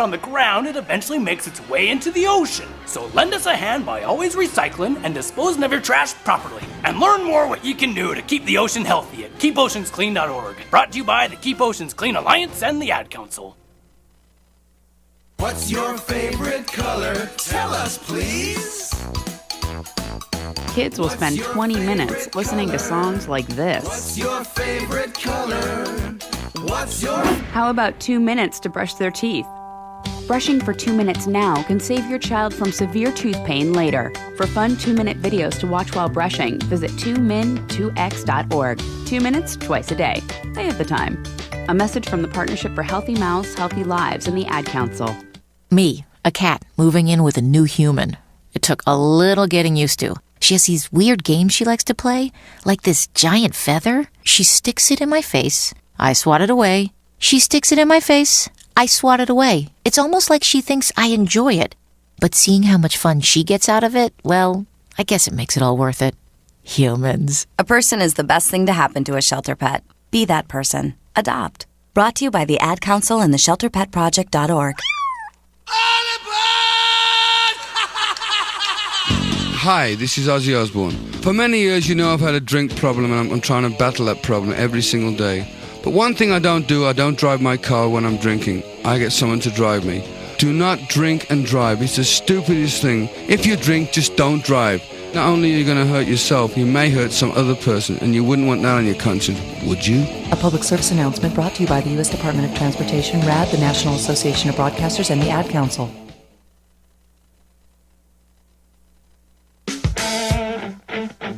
on the ground, it eventually makes its way into the ocean. So lend us a hand by always recycling and disposing of your trash properly. And learn more what you can do to keep the ocean healthy at keepoceansclean.org. Brought to you by the Keep Oceans Clean Alliance and the Ad Council. What's your favorite color? Tell us, please. Kids will spend 20 minutes listening to songs like this. What's your favorite color? What's your... How about 2 minutes to brush their teeth? Brushing for 2 minutes now can save your child from severe tooth pain later. For fun 2-minute videos to watch while brushing, visit 2min2x.org. 2 minutes twice a day. They have the time. A message from the Partnership for Healthy Mouths, Healthy Lives and the Ad Council. Me, a cat, moving in with a new human. It took a little getting used to. She has these weird games she likes to play, like this giant feather. She sticks it in my face. I swat it away. She sticks it in my face. I swat it away. It's almost like she thinks I enjoy it. But seeing how much fun she gets out of it, well, I guess it makes it all worth it. Humans. A person is the best thing to happen to a shelter pet. Be that person. Adopt. Brought to you by the Ad Council and the ShelterPetProject.org. Hi, this is Ozzy Osbourne. For many years, you know I've had a drink problem and I'm trying to battle that problem every single day. But one thing I don't drive my car when I'm drinking. I get someone to drive me. Do not drink and drive. It's the stupidest thing. If you drink, just don't drive. Not only are you going to hurt yourself, you may hurt some other person, and you wouldn't want that on your conscience, would you? A public service announcement brought to you by the U.S. Department of Transportation, RAD, the National Association of Broadcasters, and the Ad Council.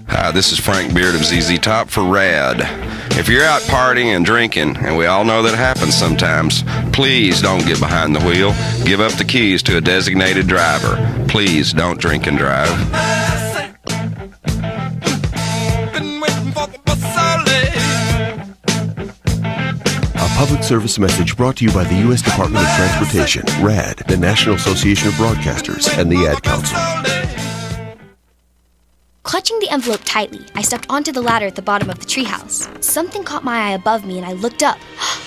Hi, this is Frank Beard of ZZ Top for RAD. If you're out partying and drinking, and we all know that happens sometimes, please don't get behind the wheel. Give up the keys to a designated driver. Please don't drink and drive. A public service message brought to you by the U.S. Department of Transportation, RAD, the National Association of Broadcasters, and the Ad Council. Clutching the envelope tightly, I stepped onto the ladder at the bottom of the treehouse. Something caught my eye above me and I looked up.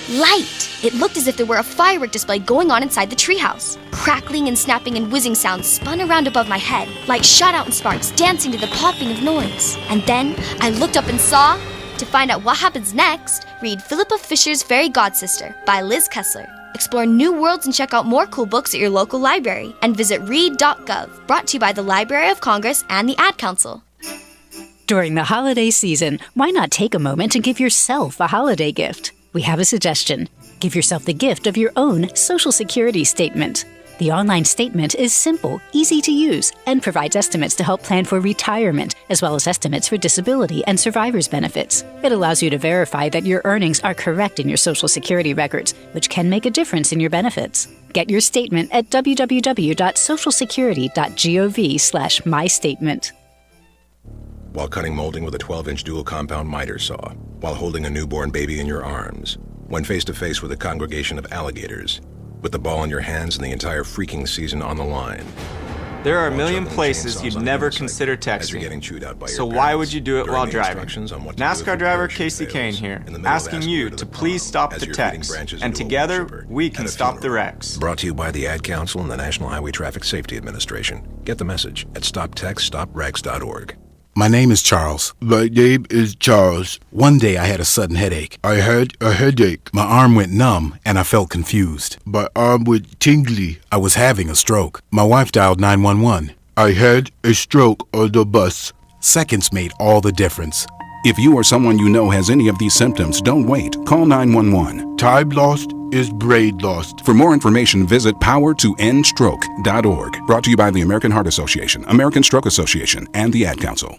Light! It looked as if there were a firework display going on inside the treehouse. Crackling and snapping and whizzing sounds spun around above my head. Light shot out in sparks, dancing to the popping of noise. And then I looked up and saw... To find out what happens next, read Philippa Fisher's Fairy Godsister by Liz Kessler. Explore new worlds and check out more cool books at your local library. And visit read.gov, brought to you by the Library of Congress and the Ad Council. During the holiday season, why not take a moment and give yourself a holiday gift? We have a suggestion. Give yourself the gift of your own Social Security statement. The online statement is simple, easy to use, and provides estimates to help plan for retirement, as well as estimates for disability and survivor's benefits. It allows you to verify that your earnings are correct in your Social Security records, which can make a difference in your benefits. Get your statement at www.socialsecurity.gov/mystatement. While cutting molding with a 12-inch dual compound miter saw, while holding a newborn baby in your arms, when face-to-face with a congregation of alligators, with the ball in your hands and the entire freaking season on the line. There are a million places you'd never consider texting, so why would you do it while driving? NASCAR driver Casey Kane here, asking you to please stop the text, and together we can stop the wrecks. Brought to you by the Ad Council and the National Highway Traffic Safety Administration. Get the message at stoptextstopwrecks.org. My name is Charles. One day I had a sudden headache. I had a headache. My arm went numb and I felt confused. My arm went tingly. I was having a stroke. My wife dialed 911. I had a stroke on the bus. Seconds made all the difference. If you or someone you know has any of these symptoms, don't wait. Call 911. Time lost is brain lost. For more information, visit powertoendstroke.org. Brought to you by the American Heart Association, American Stroke Association, and the Ad Council.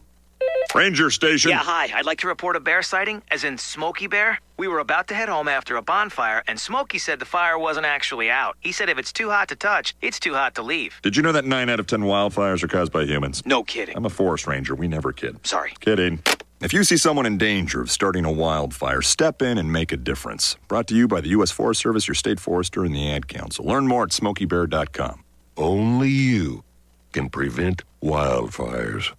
Ranger Station. Yeah, hi. I'd like to report a bear sighting, as in Smokey Bear. We were about to head home after a bonfire, and Smokey said the fire wasn't actually out. He said if it's too hot to touch, it's too hot to leave. Did you know that 9 out of 10 wildfires are caused by humans? No kidding. I'm a forest ranger. We never kid. Sorry. Kidding. If you see someone in danger of starting a wildfire, step in and make a difference. Brought to you by the U.S. Forest Service, your state forester, and the Ad Council. Learn more at SmokeyBear.com. Only you can prevent wildfires.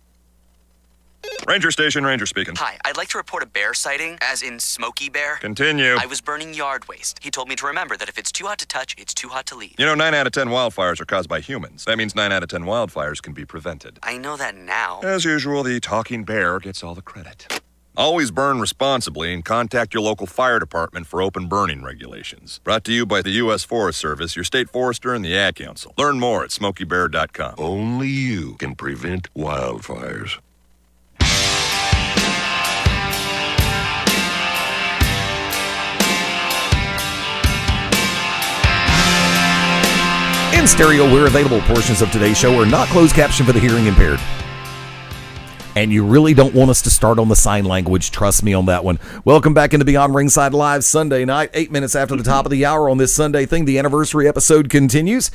Ranger Station, Ranger speaking. Hi, I'd like to report a bear sighting, as in Smokey Bear. Continue. I was burning yard waste. He told me to remember that if it's too hot to touch, it's too hot to leave. 9 out of 10 wildfires are caused by humans. That means 9 out of 10 wildfires can be prevented. I know that now. As usual, the talking bear gets all the credit. Always burn responsibly and contact your local fire department for open burning regulations. Brought to you by the U.S. Forest Service, your state forester, and the Ad Council. Learn more at SmokeyBear.com. Only you can prevent wildfires. In stereo, where available, portions of today's show are not closed captioned for the hearing impaired. And you really don't want us to start on the sign language. Trust me on that one. Welcome back into Beyond Ringside Live Sunday night, 8 minutes after the top of the hour on this Sunday thing. The anniversary episode continues.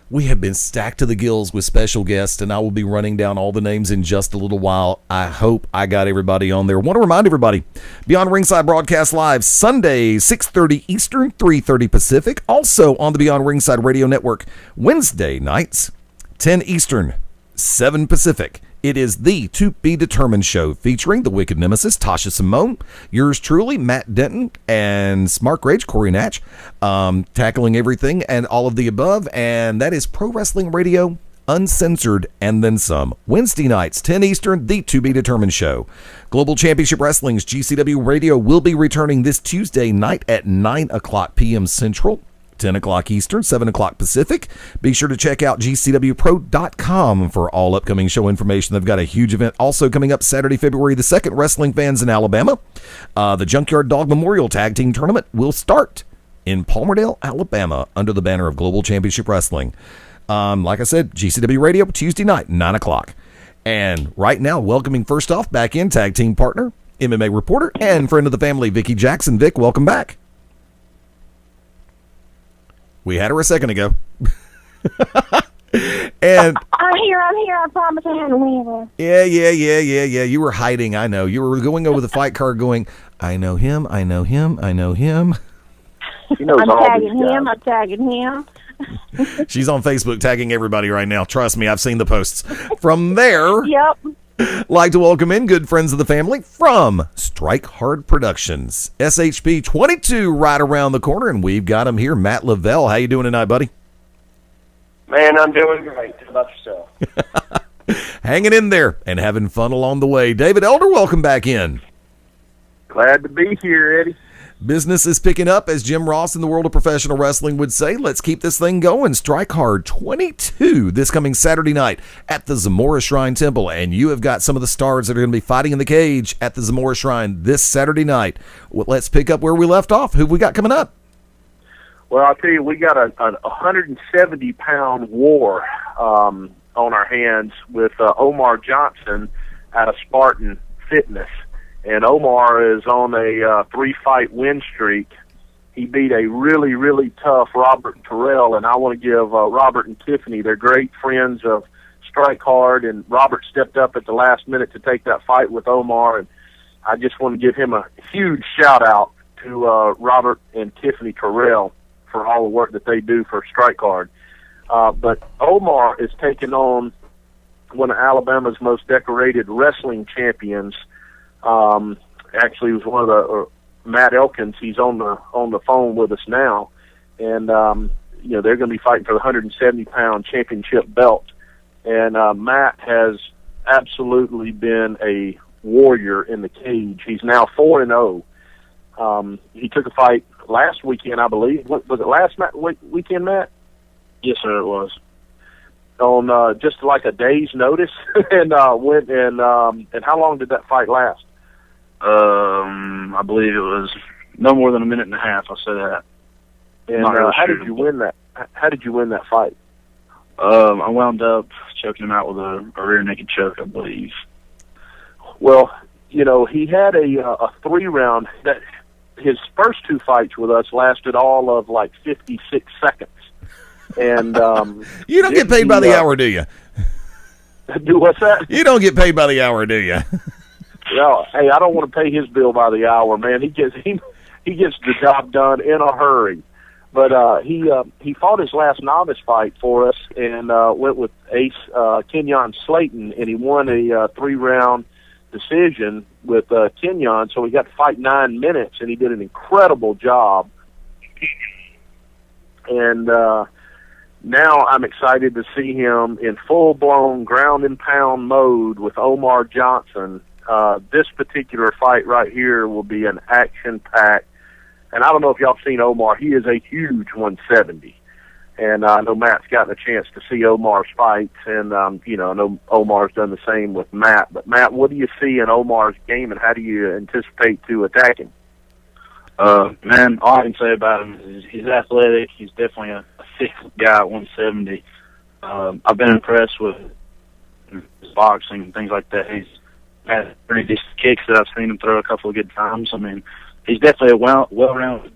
We have been stacked to the gills with special guests, and I will be running down all the names in just a little while. I hope I got everybody on there. Want to remind everybody, Beyond Ringside broadcast live Sunday, 6:30 Eastern, 3:30 Pacific. Also on the Beyond Ringside Radio Network, Wednesday nights, 10 Eastern, 7 Pacific. It is the To Be Determined show featuring the Wicked Nemesis, Tasha Simone, yours truly, Matt Denton, and Smart Rage, Corey Natch, tackling everything and all of the above. And that is Pro Wrestling Radio, uncensored, and then some. Wednesday nights, 10 Eastern, the To Be Determined show. Global Championship Wrestling's GCW Radio will be returning this Tuesday night at 9 o'clock p.m. Central. 10 o'clock Eastern, 7 o'clock Pacific. Be sure to check out GCWPro.com for all upcoming show information. They've got a huge event also coming up Saturday, February the 2nd. Wrestling fans in Alabama. The Junkyard Dog Memorial Tag Team Tournament will start in Palmerdale, Alabama, under the banner of Global Championship Wrestling. Like I said, GCW Radio, Tuesday night, 9 o'clock. And right now, welcoming first off, back in tag team partner, MMA reporter, and friend of the family, Vicki Jackson. Vic, welcome back. We had her a second ago. And I'm here. I promise I hadn't leave. Yeah. You were hiding, I know. You were going over the fight card going, I know him. I'm tagging him. She's on Facebook tagging everybody right now. Trust me, I've seen the posts. From there, yep. Like to welcome in good friends of the family from Strike Hard Productions. SHP 22 right around the corner, and we've got him here. Matt Lavelle, how you doing tonight, buddy? Man, I'm doing great. How about yourself? Hanging in there and having fun along the way. David Elder, welcome back in. Glad to be here, Eddie. Business is picking up, as Jim Ross in the world of professional wrestling would say. Let's keep this thing going. Strike Hard 22 this coming Saturday night at the Zamora Shrine Temple. And you have got some of the stars that are going to be fighting in the cage at the Zamora Shrine this Saturday night. Well, let's pick up where we left off. Who have we got coming up? Well, I'll tell you, we got a 170-pound war on our hands with Omar Johnson out of Spartan Fitness. And Omar is on a 3-fight win streak. He beat a really, really tough Robert Terrell, and I want to give Robert and Tiffany, they're great friends of Strike Hard, and Robert stepped up at the last minute to take that fight with Omar, and I just want to give him a huge shout-out to Robert and Tiffany Terrell for all the work that they do for Strike Hard. But Omar is taking on one of Alabama's most decorated wrestling champions. Actually, it was one of the Matt Elkins. He's on the phone with us now, and they're going to be fighting for the 170-pound championship belt. And Matt has absolutely been a warrior in the cage. He's now 4-0. He took a fight last weekend, I believe. Was it last weekend, Matt? Yes, sir, it was. On just like a day's notice, and went and how long did that fight last? I believe it was no more than a minute and a half. I'll say that. And really how did you win that? How did you win that fight? I wound up choking him out with a rear naked choke, I believe. Well, he had a 3-round. That his first 2 fights with us lasted all of like 56 seconds. And you don't get paid by the hour, do you? Do what's that? You don't get paid by the hour, do you? Yeah. Hey, I don't want to pay his bill by the hour, man. He gets the job done in a hurry. But he fought his last novice fight for us and went with Ace Kenyon Slayton, and he won a 3-round decision with Kenyon, so he got to fight 9 minutes, and he did an incredible job. And now I'm excited to see him in full-blown ground and pound mode with Omar Johnson. This particular fight right here will be an action-packed, and I don't know if y'all have seen Omar. He is a huge 170. And I know Matt's gotten a chance to see Omar's fights, and, I know Omar's done the same with Matt. But, Matt, what do you see in Omar's game, and how do you anticipate to attack him? Man, all I can say about him is he's athletic. He's definitely a thick guy at 170. I've been impressed with his boxing and things like that. He's had pretty decent kicks that I've seen him throw a couple of good times. I mean, he's definitely a well-rounded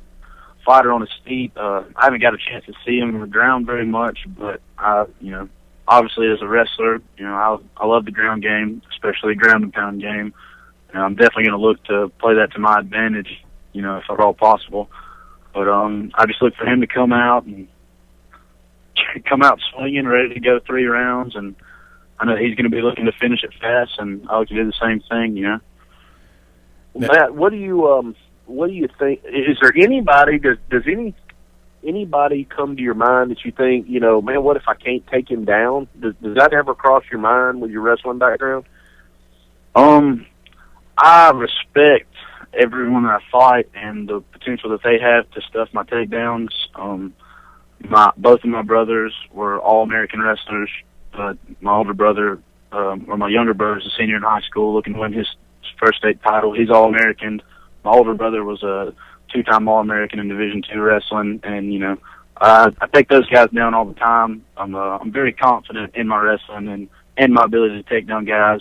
fighter on his feet. I haven't got a chance to see him on the ground very much, but obviously as a wrestler, I love the ground game, especially the ground and pound game. And I'm definitely going to look to play that to my advantage, if at all possible. But I just look for him to come out swinging, ready to go 3 rounds, and I know he's going to be looking to finish it fast, and I like to do the same thing, Matt, what do you think? Is there anybody? Does anybody come to your mind that you think, man, what if I can't take him down? Does that ever cross your mind with your wrestling background? I respect everyone that I fight and the potential that they have to stuff my takedowns. Both of my brothers were all-American wrestlers, but my older brother, or my younger brother, is a senior in high school looking to win his first state title. He's all-American. My older brother was a 2-time All-American in Division II wrestling, and I take those guys down all the time. I'm very confident in my wrestling and my ability to take down guys.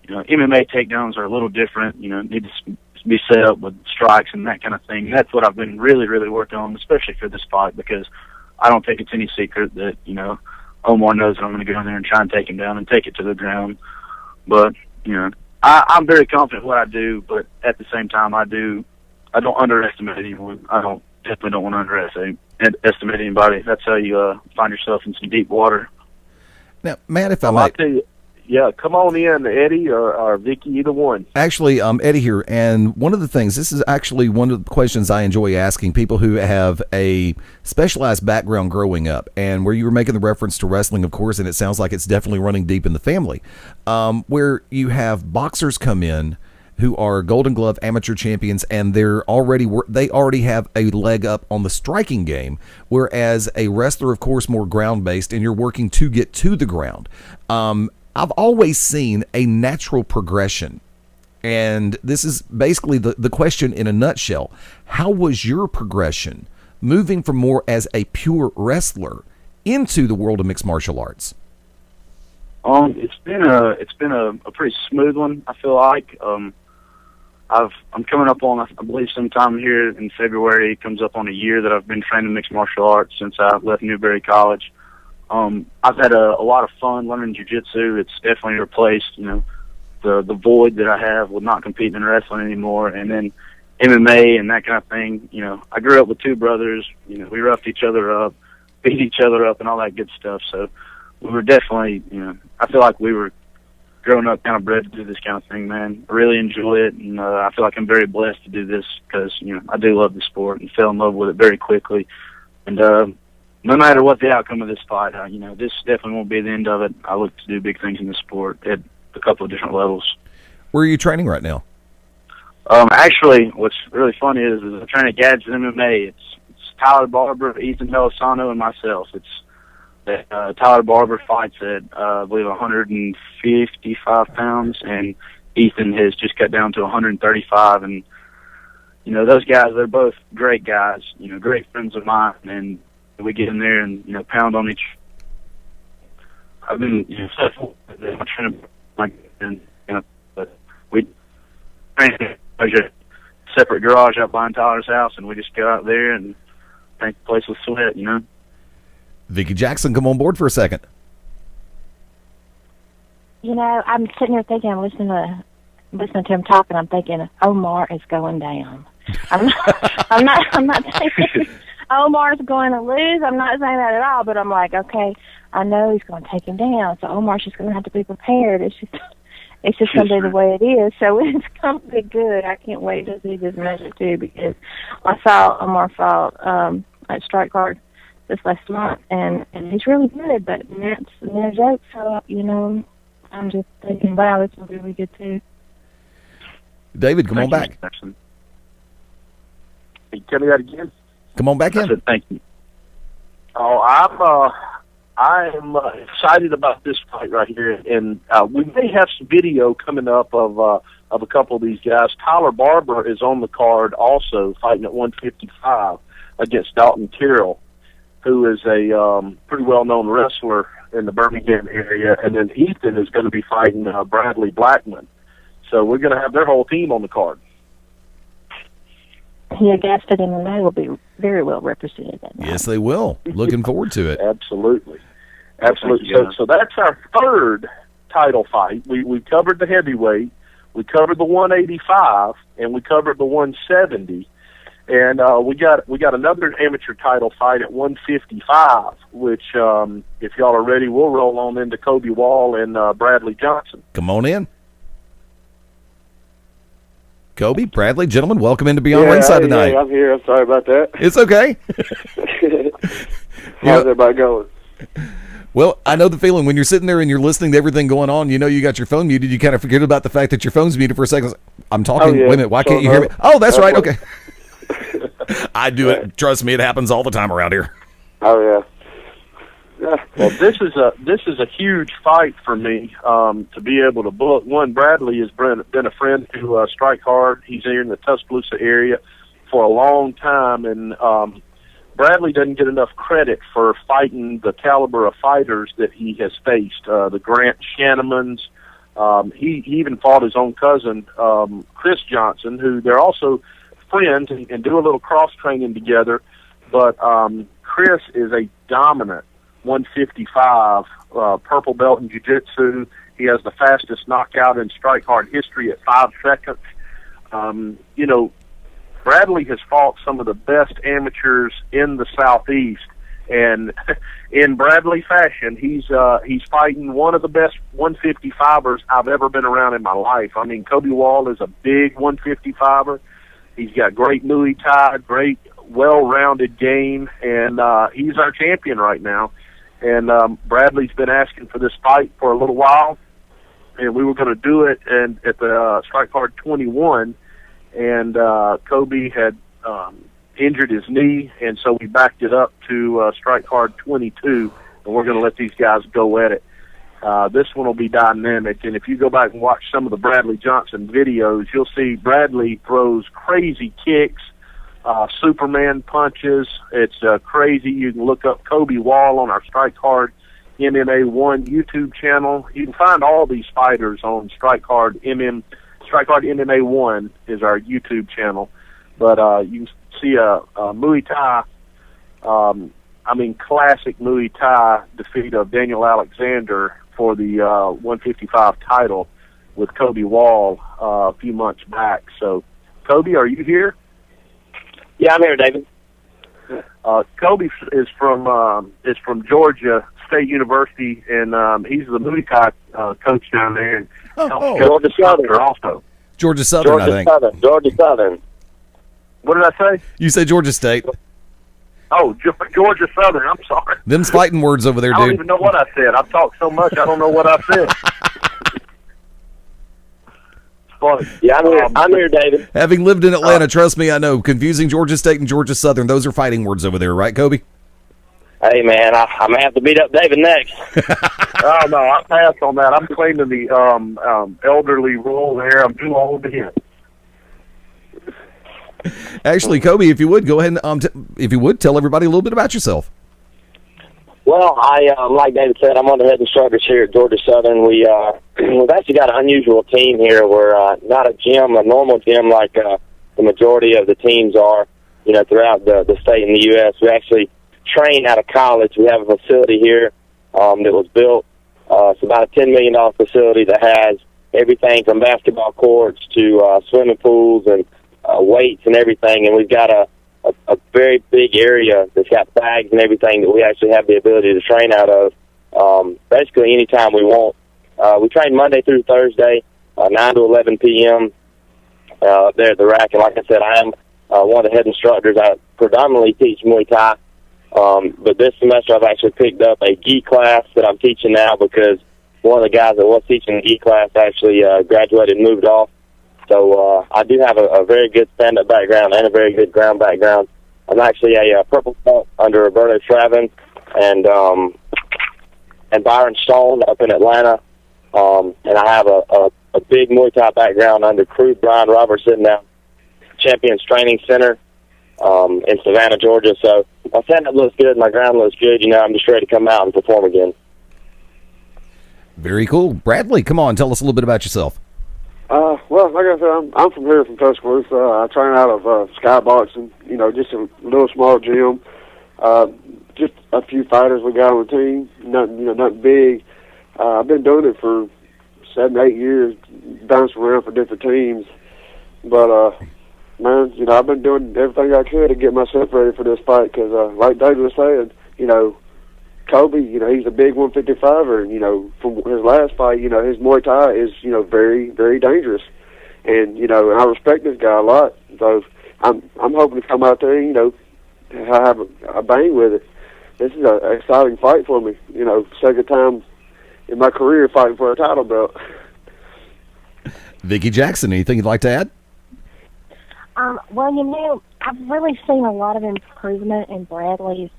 MMA takedowns are a little different. Need to be set up with strikes and that kind of thing. That's what I've been really, really working on, especially for this fight, because I don't think it's any secret that Omar knows that I'm going to go in there and try and take him down and take it to the ground. But I'm very confident in what I do, but at the same time, I don't underestimate anyone. Definitely don't want to underestimate anybody. That's how you find yourself in some deep water. Now, Matt, if I I'll might, tell you, yeah, come on in, Eddie or Vicky, either one. Actually, Eddie here, and one of the things, this is actually one of the questions I enjoy asking people who have a specialized background growing up, and where you were making the reference to wrestling, of course, and it sounds like it's definitely running deep in the family, where you have boxers come in who are Golden Glove amateur champions, and they already have a leg up on the striking game, whereas a wrestler, of course, more ground-based, and you're working to get to the ground. I've always seen a natural progression, and this is basically the question in a nutshell. How was your progression moving from more as a pure wrestler into the world of mixed martial arts? It's been a pretty smooth one, I feel like. I'm coming up on, I believe sometime here in February, it comes up on a year that I've been training mixed martial arts since I left Newberry College. I've had a lot of fun learning jiu-jitsu. It's definitely replaced, the void that I have with not competing in wrestling anymore. And then MMA and that kind of thing. I grew up with 2 brothers. We roughed each other up, beat each other up, and all that good stuff. So we were definitely, I feel like we were growing up kind of bred to do this kind of thing, man. I really enjoy it, and I feel like I'm very blessed to do this because, I do love the sport and fell in love with it very quickly. And no matter what the outcome of this fight, this definitely won't be the end of it. I look to do big things in the sport at a couple of different levels. Where are you training right now? Actually, what's really funny is I'm training at Gadgets MMA. It's Tyler Barber, Ethan Melisano, and myself. It's Tyler Barber fights at, I believe, 155 pounds, and Ethan has just cut down to 135. And, those guys, they're both great guys, great friends of mine, and we get in there and, pound on each. I've been, I'm trying to, but we train a separate garage out behind Tyler's house, and we just go out there and paint the place with sweat, Vicky Jackson, come on board for a second. I'm sitting here thinking, I'm listening to him talk, and I'm thinking, Omar is going down. I'm not saying Omar's going to lose. I'm not saying that at all, but I'm like, okay, I know he's going to take him down, so Omar's just going to have to be prepared. It's just going to be the way it is. So it's going to be good. I can't wait to see this measure, too, because I saw Omar fought at Strike Card this last month, and he's really good, but Matt's no joke. So, I'm just thinking, wow, this will be really good, too. David, come on back. Can you tell me that again? Come on back in. I said, thank you. Oh, I am excited about this fight right here, and we may have some video coming up of a couple of these guys. Tyler Barber is on the card also, fighting at 155 against Dalton Carroll, who is a pretty well-known wrestler in the Birmingham area, and then Ethan is going to be fighting Bradley Blackman. So we're going to have their whole team on the card. Yeah, Gaston MMA will be very well represented. Yes, they will. Looking forward to it. Absolutely. So that's our third title fight. We covered the heavyweight, we covered the 185, and we covered the 170. And we got another amateur title fight at 155, which, if y'all are ready, we'll roll on into Kobe Wall and Bradley Johnson. Come on in. Kobe, Bradley, gentlemen, welcome in to Beyond Ringside tonight. Yeah, I'm here. I'm sorry about that. It's okay. How's everybody going? Well, I know the feeling when you're sitting there and you're listening to everything going on, you got your phone muted, you kind of forget about the fact that your phone's muted for a second. I'm talking, wait a minute, why can't you hear me? Oh, that's right, okay. I do it. Trust me, it happens all the time around here. Oh, yeah. Well, this is a huge fight for me to be able to book. One, Bradley has been a friend to Strike Hard. He's here in the Tuscaloosa area for a long time, and Bradley doesn't get enough credit for fighting the caliber of fighters that he has faced. The Grant Shannemans. He even fought his own cousin, Chris Johnson, who they're also friends and do a little cross-training together. But Chris is a dominant 155 purple belt in jiu-jitsu. He has the fastest knockout in Strike Hard history at 5 seconds. Bradley has fought some of the best amateurs in the Southeast, and in Bradley fashion, he's fighting one of the best 155ers I've ever been around in my life. I mean, Kobe Wall is a big 155er. He's got great Muay Thai, great well-rounded game, and he's our champion right now. And Bradley's been asking for this fight for a little while, and we were going to do it at the Strike Card 21, and Kobe had injured his knee, and so we backed it up to Strike Card 22, and we're going to let these guys go at it. This one will be dynamic, and if you go back and watch some of the Bradley Johnson videos, you'll see Bradley throws crazy kicks, Superman punches. It's crazy. You can look up Kobe Wall on our Strike Hard MMA 1 YouTube channel. You can find all these fighters on Strike Hard MMA 1 is our YouTube channel. But you can see a Muay Thai, classic Muay Thai defeat of Daniel Alexander for the 155 title with Kobe Wall a few months back. So, Kobe, are you here? Yeah, I'm here, David. Kobe is from Georgia State University, and he's the Muay Thai coach down there. And Georgia Southern also. Georgia Southern, I think. Georgia Southern. What did I say? You said Georgia State. Oh, Georgia Southern. I'm sorry. Them's fighting words over there, dude. I don't even know what I said. I've talked so much, I don't know what I said. Yeah, I'm here, David. Having lived in Atlanta, trust me, I know. Confusing Georgia State and Georgia Southern, those are fighting words over there, right, Kobe? Hey, man, I may have to beat up David next. Oh, no, I passed on that. I'm claiming the elderly role there. I'm too old to hit. Actually, Kobe, if you would, go ahead and tell everybody a little bit about yourself. Well, like David said, I'm on the head instructors here at Georgia Southern. We've actually got an unusual team here. We're not a normal gym like the majority of the teams are, throughout the state and the U.S. We actually train out of college. We have a facility here that was built. It's about a $10 million facility that has everything from basketball courts to swimming pools and weights and everything. And we've got a very big area that's got bags and everything that we actually have the ability to train out of basically anytime we want. We train Monday through Thursday. 9 to 11 p.m. There at the rack. And like I said, I am one of the head instructors. I predominantly teach Muay Thai. But this semester I've actually picked up a gi class that I'm teaching now because one of the guys that was teaching the gi class actually graduated and moved off. So I do have a very good stand-up background and a very good ground background. I'm actually a purple belt under Roberto Travin and Byron Stone up in Atlanta. And I have a big Muay Thai background under Crew Brian Robertson now, Champions Training Center in Savannah, Georgia. So my stand-up looks good, my ground looks good. I'm just ready to come out and perform again. Very cool. Bradley, come on, tell us a little bit about yourself. Well, like I said, I'm from here, from Tuscaloosa. I train out of Skyboxing, just a little small gym. Just a few fighters we got on the team, nothing big. I've been doing it for 7-8 years, bouncing around for different teams. But, man, I've been doing everything I could to get myself ready for this fight because, like David was saying, Kobe, he's a big 155er, and, from his last fight, his Muay Thai is, very, very dangerous. And, and I respect this guy a lot. So I'm hoping to come out there and, have a bang with it. This is an exciting fight for me, second time in my career fighting for a title belt. Vicki Jackson, anything you'd like to add? Well, I've really seen a lot of improvement in Bradley's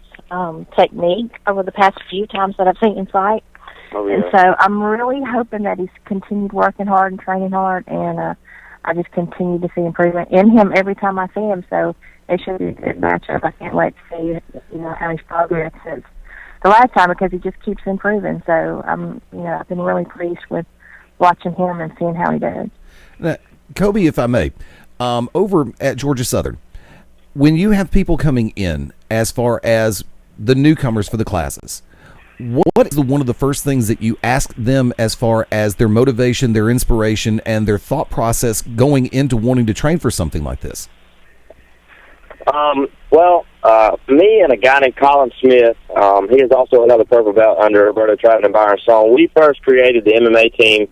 technique over the past few times that I've seen him fight. Oh, yeah. And so I'm really hoping that he's continued working hard and training hard, and I just continue to see improvement in him every time I see him. So it should be a good matchup. I can't wait to see, how he's progressed since the last time because he just keeps improving. So I've been really pleased with watching him and seeing how he does. Now, Kobe, if I may, over at Georgia Southern, when you have people coming in as far as the newcomers for the classes, what is one of the first things that you ask them as far as their motivation, their inspiration, and their thought process going into wanting to train for something like this? Me and a guy named Colin Smith, he is also another purple belt under Roberto Travin and Byron Stone. We first created the MMA team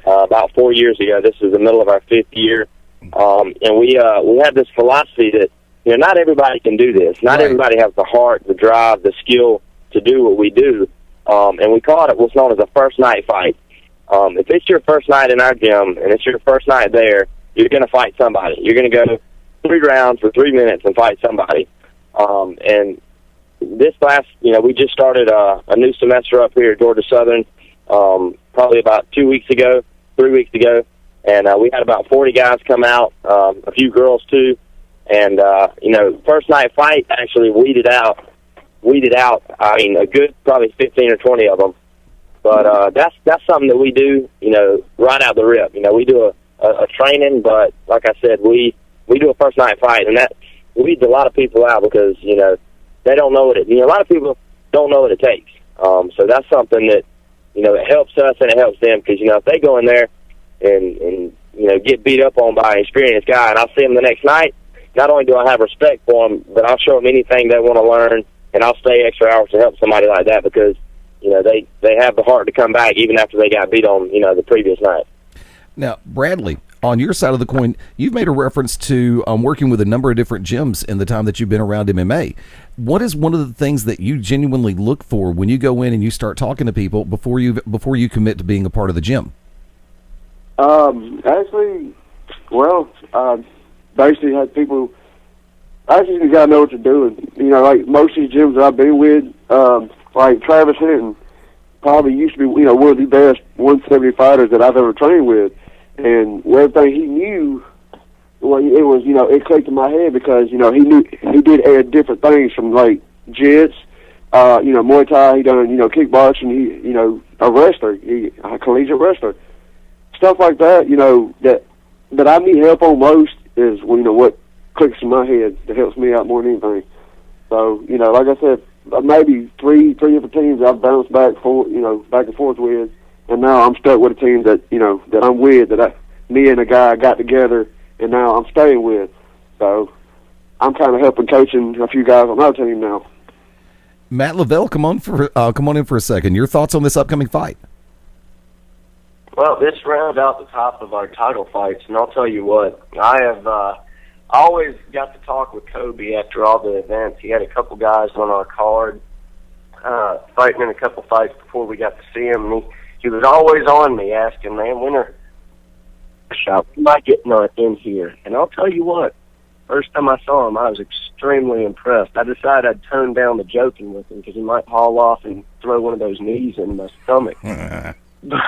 about 4 years ago. This is the middle of our 5th year. And we have this philosophy that, not everybody can do this. Not everybody has the heart, the drive, the skill to do what we do. And we call it what's known as a first night fight. If it's your first night in our gym and it's your first night there, you're going to fight somebody. You're going to go 3 rounds for 3 minutes and fight somebody. And this last, we just started a new semester up here at Georgia Southern probably about 3 weeks ago. And we had about 40 guys come out, a few girls too. And, first night fight actually weeded out, a good probably 15 or 20 of them. But that's something that we do, right out the rip. We do a training, but like I said, we do a first night fight, and that weeds a lot of people out because, they don't know what it, a lot of people don't know what it takes. So that's something that, it helps us and it helps them because, if they go in there and get beat up on by an experienced guy and I'll see them the next night, not only do I have respect for them, but I'll show them anything they want to learn, and I'll stay extra hours to help somebody like that because, they have the heart to come back even after they got beat on, the previous night. Now, Bradley, on your side of the coin, you've made a reference to working with a number of different gyms in the time that you've been around MMA. What is one of the things that you genuinely look for when you go in and you start talking to people before you commit to being a part of the gym? Basically had people, you gotta know what you're doing. Like most of these gyms that I've been with, like Travis Hinton, probably used to be, one of the best 170 fighters that I've ever trained with. And everything he knew, it was, it clicked in my head because, he did add different things from like jits, Muay Thai, he done, kickboxing, he, a wrestler, a collegiate wrestler. Stuff like that, that I need help on most is, what clicks in my head that helps me out more than anything. So, like I said, maybe three different teams I've bounced back and forth with, and now I'm stuck with a team that, that I'm with, me and a guy got together, and now I'm staying with. So I'm kind of helping coaching a few guys on our team now. Matt Lavelle, come on in for a second. Your thoughts on this upcoming fight? Well, this rounds out the top of our title fights, and I'll tell you what, I have always got to talk with Kobe after all the events. He had a couple guys on our card fighting in a couple fights before we got to see him, and he was always on me asking, man, when are shot? We might get in here. And I'll tell you what, first time I saw him, I was extremely impressed. I decided I'd tone down the joking with him because he might haul off and throw one of those knees in my stomach. But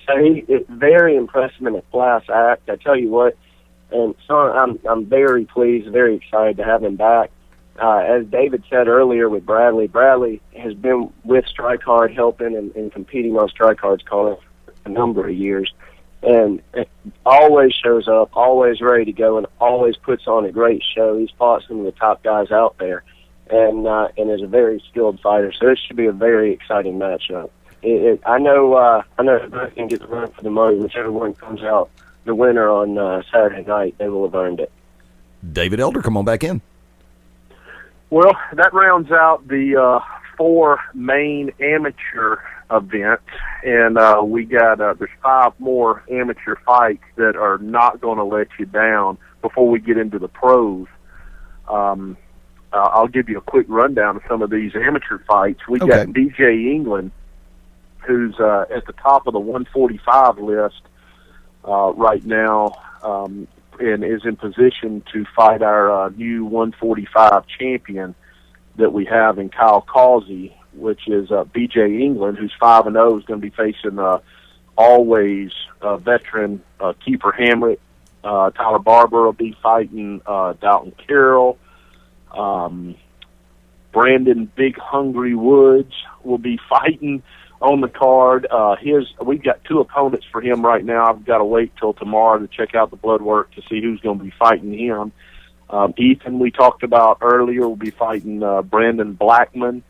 so it's very impressive in a class act. I tell you what, and so I'm very pleased, very excited to have him back. As David said earlier with Bradley has been with Strike Hard helping and competing on Strike Hard's corner for a number of years. And it always shows up, always ready to go, and always puts on a great show. He's fought some of the top guys out there, and is a very skilled fighter. So this should be a very exciting matchup. I know both can get the run for the money. Whichever one comes out the winner on Saturday night, they will have earned it. David Elder, come on back in. Well, that rounds out the 4 main amateur events, and we got there's 5 more amateur fights that are not going to let you down before we get into the pros. I'll give you a quick rundown of some of these amateur fights. We got BJ England, who's at the top of the 145 list right now, and is in position to fight our new 145 champion that we have in Kyle Causey, which is BJ England, who's 5-0, is going to be facing always veteran Kiefer Hamlet. Tyler Barber will be fighting Dalton Carroll. Brandon Big Hungry Woods will be fighting on the card. We've got 2 opponents for him right now. I've got to wait till tomorrow to check out the blood work to see who's going to be fighting him. Ethan, we talked about earlier, will be fighting Brandon Blackman,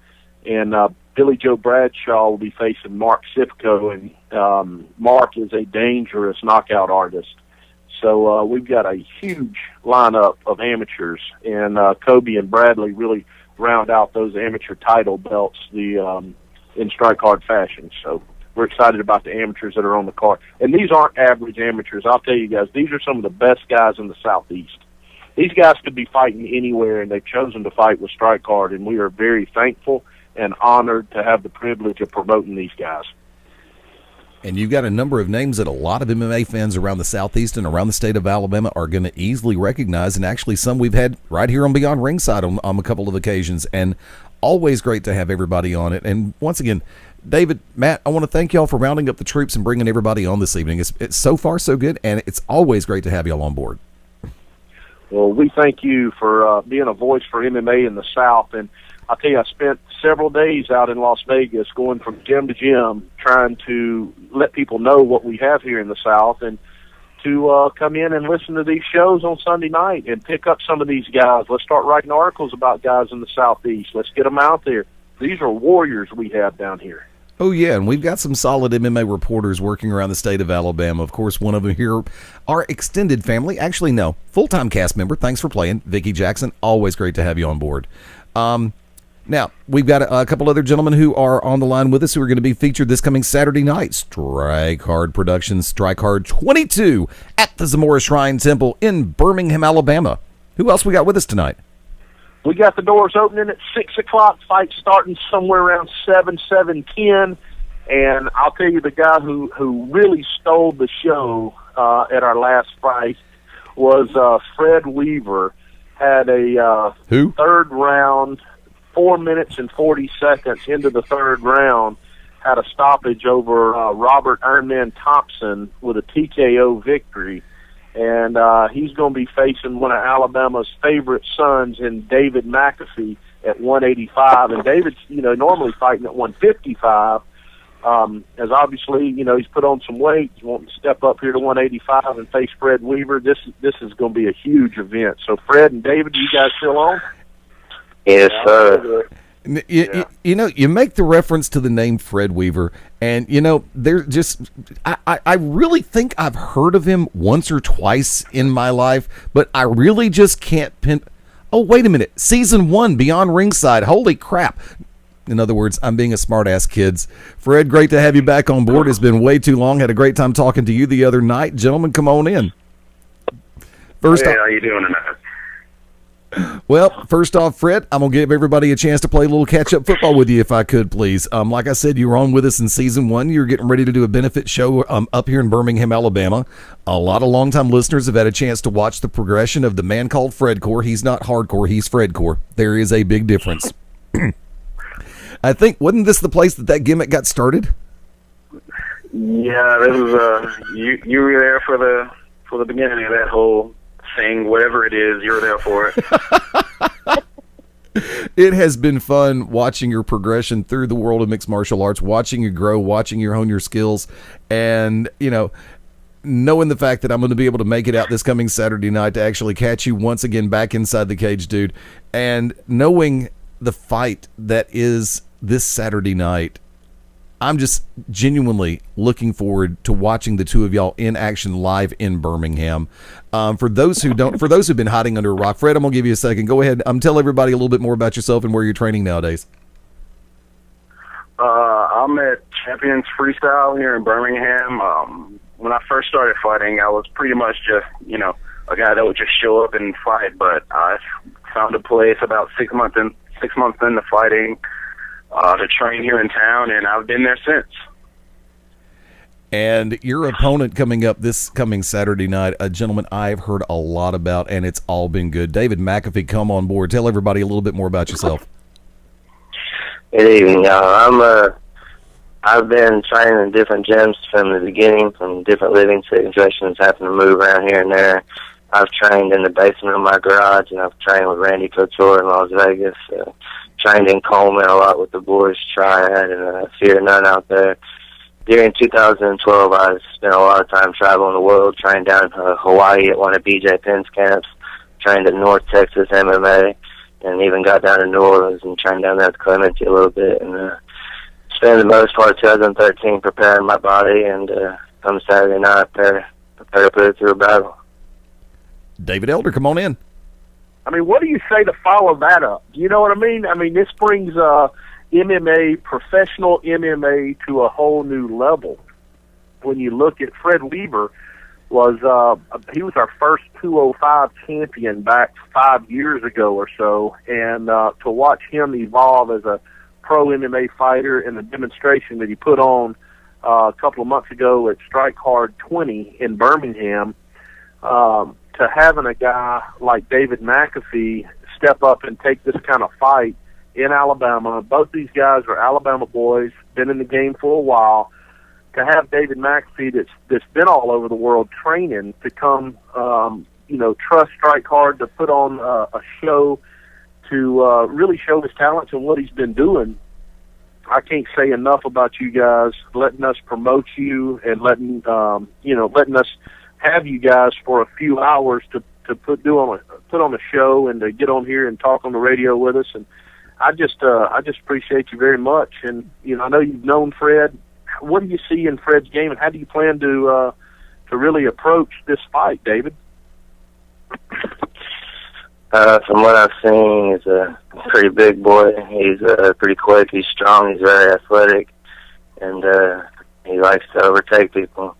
and Billy Joe Bradshaw will be facing Mark Sifko, and Mark is a dangerous knockout artist. So we've got a huge lineup of amateurs, and Kobe and Bradley really round out those amateur title belts in Strike Hard fashion. So we're excited about the amateurs that are on the card. And these aren't average amateurs. I'll tell you guys, these are some of the best guys in the Southeast. These guys could be fighting anywhere, and they've chosen to fight with Strike Hard, and we are very thankful and honored to have the privilege of promoting these guys. And you've got a number of names that a lot of MMA fans around the Southeast and around the state of Alabama are going to easily recognize, and actually some we've had right here on Beyond Ringside on a couple of occasions, and always great to have everybody on it. And once again, David, Matt, I want to thank y'all for rounding up the troops and bringing everybody on this evening. It's so far so good, and it's always great to have y'all on board. Well, we thank you for being a voice for MMA in the South, and I'll tell you, I spent several days out in Las Vegas going from gym to gym trying to let people know what we have here in the South, and to come in and listen to these shows on Sunday night and pick up some of these guys. Let's start writing articles about guys in the Southeast. Let's get them out there. These are warriors we have down here. Oh, yeah, and we've got some solid MMA reporters working around the state of Alabama. Of course, one of them here, our extended family. Actually, no, full-time cast member. Thanks for playing. Vicki Jackson, always great to have you on board. Now, we've got a couple other gentlemen who are on the line with us who are going to be featured this coming Saturday night. Strike Hard Productions, Strike Hard 22 at the Zamora Shrine Temple in Birmingham, Alabama. Who else we got with us tonight? We got the doors opening at 6 o'clock, fight starting somewhere around 7:10. And I'll tell you, the guy who really stole the show at our last fight was Fred Weaver. Had a third round, 4 minutes and 40 seconds into the third round, had a stoppage over Robert Ironman Thompson with a TKO victory. And he's going to be facing one of Alabama's favorite sons in David McAfee at 185. And David's, normally fighting at 155. As obviously, he's put on some weight. He's wanting to step up here to 185 and face Fred Weaver. This is going to be a huge event. So, Fred and David, you guys still on? Yes, sir. You make the reference to the name Fred Weaver, and they're just I really think I've heard of him once or twice in my life, but I really just can't pin. Oh, wait a minute! Season 1, Beyond Ringside. Holy crap! In other words, I'm being a smartass, kids. Fred, great to have you back on board. It's been way too long. Had a great time talking to you the other night. Gentlemen, come on in. First hey, off, how you doing tonight? well, first off, Fred, I'm going to give everybody a chance to play a little catch-up football with you if I could, please. Like I said, you were on with us in Season 1. You're getting ready to do a benefit show up here in Birmingham, Alabama. A lot of longtime listeners have had a chance to watch the progression of the man called Fredcore. He's not hardcore, he's Fredcore. There is a big difference. I think, wasn't this the place that gimmick got started? Yeah, this was you were there for the beginning of that whole thing, whatever it is, you were there for it. It has been fun watching your progression through the world of mixed martial arts, watching you grow, watching you hone your skills, and, you know, knowing the fact that I'm going to be able to make it out this coming Saturday night to actually catch you once again back inside the cage, dude, and knowing the fight that is this Saturday night, I'm just genuinely looking forward to watching the two of y'all in action live in Birmingham. For those who've been hiding under a rock, Fred, I'm gonna give you a second. Go ahead. Tell everybody a little bit more about yourself and where you're training nowadays. I'm at Champions Freestyle here in Birmingham. When I first started fighting, I was pretty much just, you know, a guy that would just show up and fight. But I found a place about 6 months into fighting to train here in town, and I've been there since. And your opponent coming up this coming Saturday night, a gentleman I've heard a lot about, and it's all been good. David McAfee, come on board. Tell everybody a little bit more about yourself. Good evening, y'all. I've been training in different gyms from the beginning, from different living situations, having to move around here and there. I've trained in the basement of my garage, and I've trained with Randy Couture in Las Vegas. Trained in Coleman a lot with the boys, Triad, and Fear None out there. During 2012, I spent a lot of time traveling the world, trained down in Hawaii at one of BJ Penn's camps, trained at North Texas MMA, and even got down to New Orleans and trained down there at Clemente a little bit. And spent the most part of 2013 preparing my body, and come Saturday night, prepare to put it through a battle. David Elder, come on in. I mean, what do you say to follow that up? Do you know what I mean? I mean, this brings MMA, professional MMA, to a whole new level. When you look at Fred Weaver, he was our first 205 champion back 5 years ago or so, and to watch him evolve as a pro MMA fighter and the demonstration that he put on a couple of months ago at Strike Hard 20 in Birmingham, to having a guy like David McAfee step up and take this kind of fight in Alabama. Both these guys are Alabama boys, been in the game for a while. To have David McAfee that's been all over the world training to come, trust Strike Hard to put on a show to really show his talents and what he's been doing. I can't say enough about you guys letting us promote you and letting us have you guys for a few hours to put on a show and to get on here and talk on the radio with us. And I just appreciate you very much. And I know you've known Fred. What do you see in Fred's game, and how do you plan to really approach this fight, David? From what I've seen, he's a pretty big boy. He's pretty quick. He's strong. He's very athletic, and he likes to overtake people.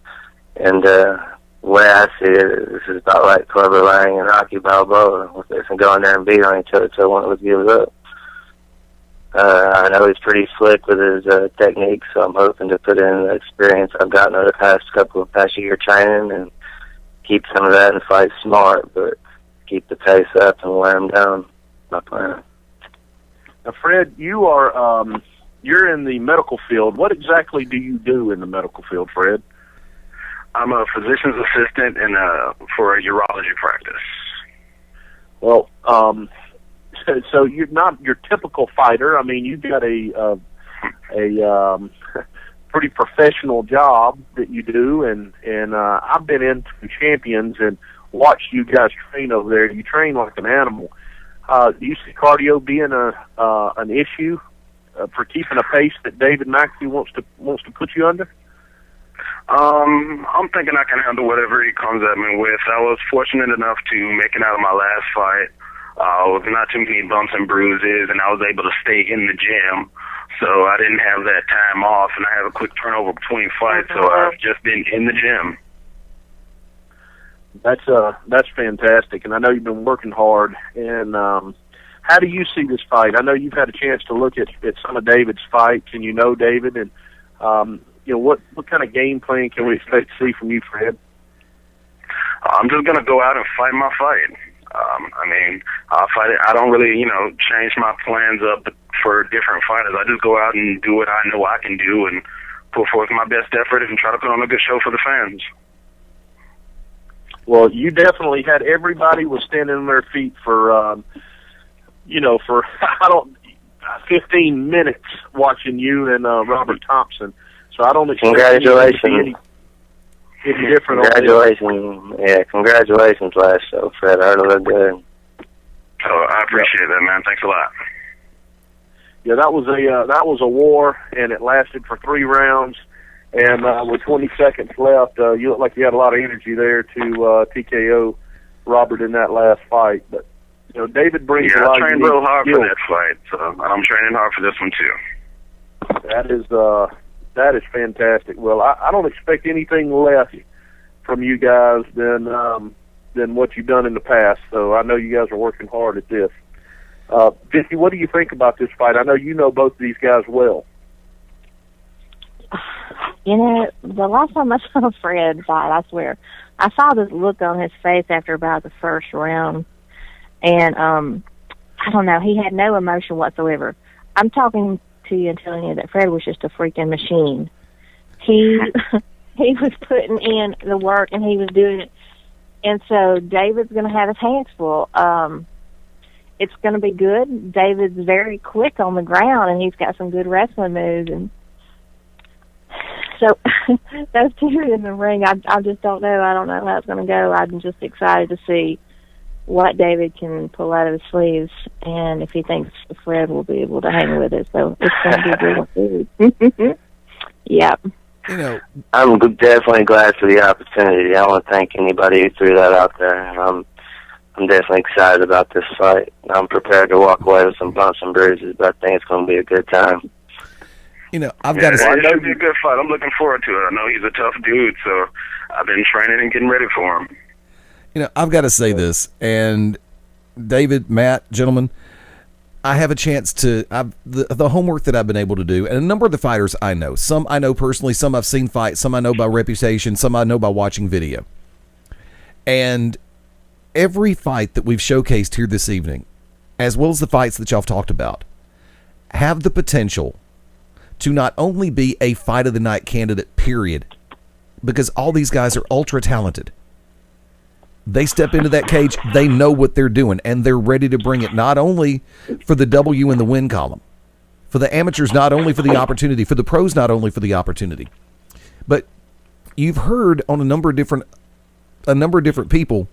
And the way I see it, this is about like Clubber Lang and Rocky Balboa. They can go in there and beat on each other till one would give it up. I know he's pretty slick with his technique, so I'm hoping to put in the experience I've gotten over the past year training and keep some of that and fight smart, but keep the pace up and wear him down. My plan. Now, Fred, you're in the medical field. What exactly do you do in the medical field, Fred? I'm a physician's assistant for a urology practice. Well, so you're not your typical fighter. I mean, you've got a pretty professional job that you do, and I've been into Champions and watched you guys train over there. You train like an animal. Do you see cardio being an issue for keeping a pace that David McAfee wants to put you under? I'm thinking I can handle whatever he comes at me with. I was fortunate enough to make it out of my last fight with not too many bumps and bruises, and I was able to stay in the gym. So I didn't have that time off, and I have a quick turnover between fights, so I've just been in the gym. That's fantastic, and I know you've been working hard. And how do you see this fight? I know you've had a chance to look at some of David's fights, and you know David, and what kind of game plan can we expect to see from you, Fred? I'm just gonna go out and fight my fight. I'll fight it. I don't really, change my plans up for different fighters. I just go out and do what I know I can do and put forth my best effort and try to put on a good show for the fans. Well, you definitely had everybody was standing on their feet for 15 minutes watching you and Robert Thompson. So I don't expect Congratulations. Any different. Congratulations. Yeah, congratulations last show, Fred. I heard it looked good. Oh, I appreciate that, man. Thanks a lot. Yeah, that was a war, and it lasted for 3 rounds. And with 20 seconds left, you look like you had a lot of energy there to TKO Robert in that last fight. But David brings a lot of I trained real hard for that fight, so I'm training hard for this one too. That is fantastic. Well, I don't expect anything less from you guys than what you've done in the past. So I know you guys are working hard at this. Vicky, what do you think about this fight? I know you know both of these guys well. The last time I saw Fred fight, I swear, I saw this look on his face after about the first round, and I don't know, he had no emotion whatsoever. I'm talking to you and telling you that Fred was just a freaking machine. He was putting in the work and he was doing it, and so David's going to have his hands full. It's going to be good. David's very quick on the ground, and he's got some good wrestling moves, and so those two in the ring, I just don't know. I don't know how it's going to go. I'm just excited to see what David can pull out of his sleeves, and if he thinks Fred will be able to hang with it. So it's going to be good. Yep. I'm definitely glad for the opportunity. I want to thank anybody who threw that out there. I'm definitely excited about this fight. I'm prepared to walk away with some bumps and bruises, but I think it's going to be a good time. I've got to say, it should be a good fight. I'm looking forward to it. I know he's a tough dude, so I've been training and getting ready for him. I've got to say this, and David, Matt, gentlemen, I have a chance to, the homework that I've been able to do, and a number of the fighters I know. Some I know personally, some I've seen fight, some I know by reputation, some I know by watching video. And every fight that we've showcased here this evening, as well as the fights that y'all have talked about, have the potential to not only be a fight of the night candidate, period, because all these guys are ultra talented. They step into that cage, they know what they're doing, and they're ready to bring it not only for the W in the win column, for the amateurs not only for the opportunity, for the pros not only for the opportunity. But you've heard on a number of different people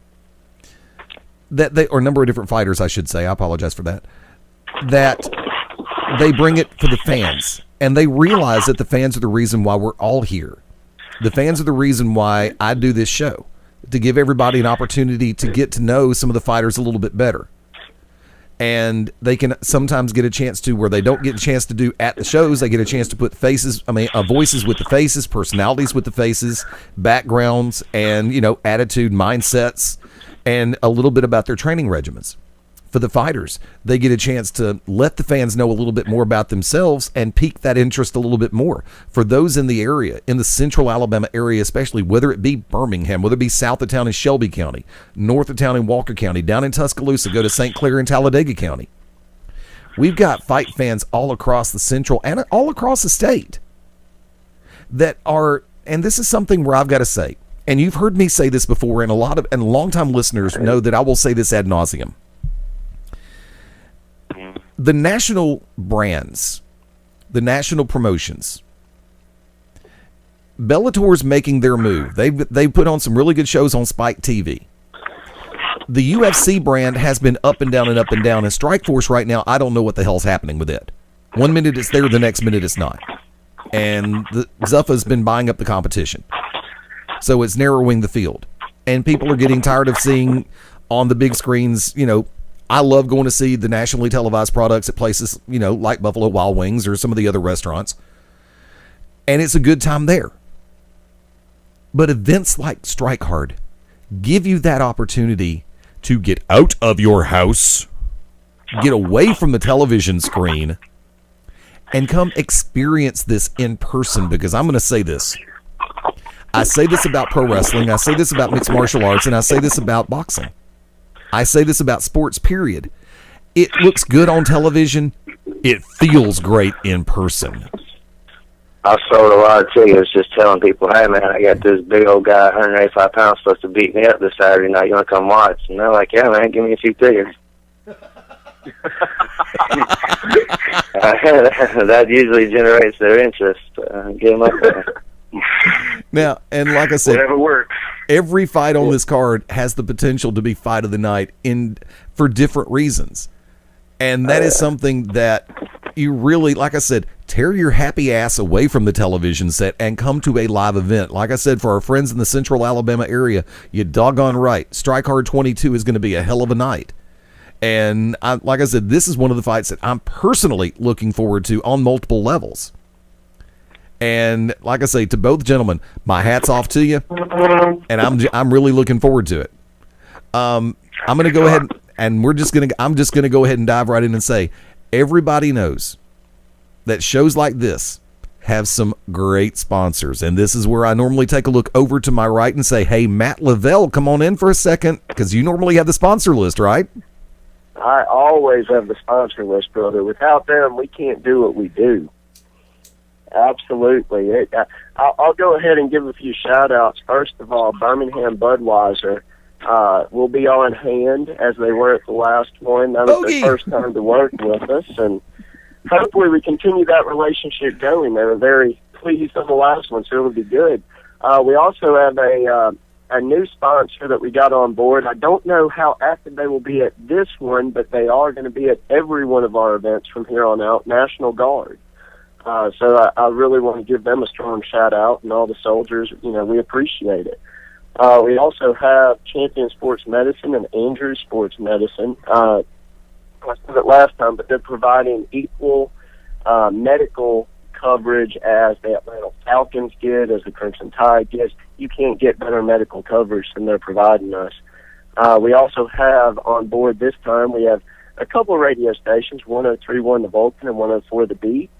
or a number of different fighters, I should say, I apologize for that they bring it for the fans. And they realize that the fans are the reason why we're all here. The fans are the reason why I do this show, to give everybody an opportunity to get to know some of the fighters a little bit better. And they can sometimes get a chance to, where they don't get a chance to do at the shows, they get a chance to put voices with the faces, personalities with the faces, backgrounds, and, attitude, mindsets, and a little bit about their training regimens. For the fighters, they get a chance to let the fans know a little bit more about themselves and pique that interest a little bit more. For those in the area, in the central Alabama area especially, whether it be Birmingham, whether it be south of town in Shelby County, north of town in Walker County, down in Tuscaloosa, go to St. Clair and Talladega County. We've got fight fans all across the central and all across the state that are, and this is something where I've got to say, and you've heard me say this before, and longtime listeners know that I will say this ad nauseum. The national brands, the national promotions, Bellator's making their move. They've put on some really good shows on Spike TV. The UFC brand has been up and down and up and down. And Strikeforce right now, I don't know what the hell's happening with it. 1 minute it's there, the next minute it's not. And Zuffa's been buying up the competition. So it's narrowing the field. And people are getting tired of seeing on the big screens, I love going to see the nationally televised products at places, like Buffalo Wild Wings or some of the other restaurants. And it's a good time there. But events like Strike Hard give you that opportunity to get out of your house, get away from the television screen, and come experience this in person. Because I'm going to say this. I say this about pro wrestling. I say this about mixed martial arts. And I say this about boxing. I say this about sports, period. It looks good on television. It feels great in person. I sold a lot of tickets just telling people, hey, man, I got this big old guy, 185 pounds, supposed to beat me up this Saturday night. You want to come watch? And they're like, yeah, man, give me a few tickets. That usually generates their interest. Get them up there. Now, and like I said, whatever works. Every fight on this card has the potential to be fight of the night for different reasons. And that is something that you really, like I said, tear your happy ass away from the television set and come to a live event. Like I said, for our friends in the central Alabama area, you doggone right. Strike Hard 22 is going to be a hell of a night. And like I said, this is one of the fights that I'm personally looking forward to on multiple levels. And like I say, to both gentlemen, my hat's off to you, and I'm really looking forward to it. I'm going to go ahead and I'm just going to go ahead and dive right in and say, everybody knows that shows like this have some great sponsors, and this is where I normally take a look over to my right and say, hey, Matt Lavelle, come on in for a second, because you normally have the sponsor list, right? I always have the sponsor list, brother. Without them, we can't do what we do. Absolutely. I'll go ahead and give a few shout-outs. First of all, Birmingham Budweiser will be on hand, as they were at the last one. That was their first time to work with us, and hopefully we continue that relationship going. They were very pleased on the last one, so it'll be good. We also have a new sponsor that we got on board. I don't know how active they will be at this one, but they are going to be at every one of our events from here on out, National Guard. So I really want to give them a strong shout-out, and all the soldiers, we appreciate it. We also have Champion Sports Medicine and Andrews Sports Medicine. I said it last time, but they're providing equal medical coverage as the Atlanta Falcons get, as the Crimson Tide gets. You can't get better medical coverage than they're providing us. We also have on board this time, we have a couple of radio stations, 103.1 The Vulcan and 104 The Beat.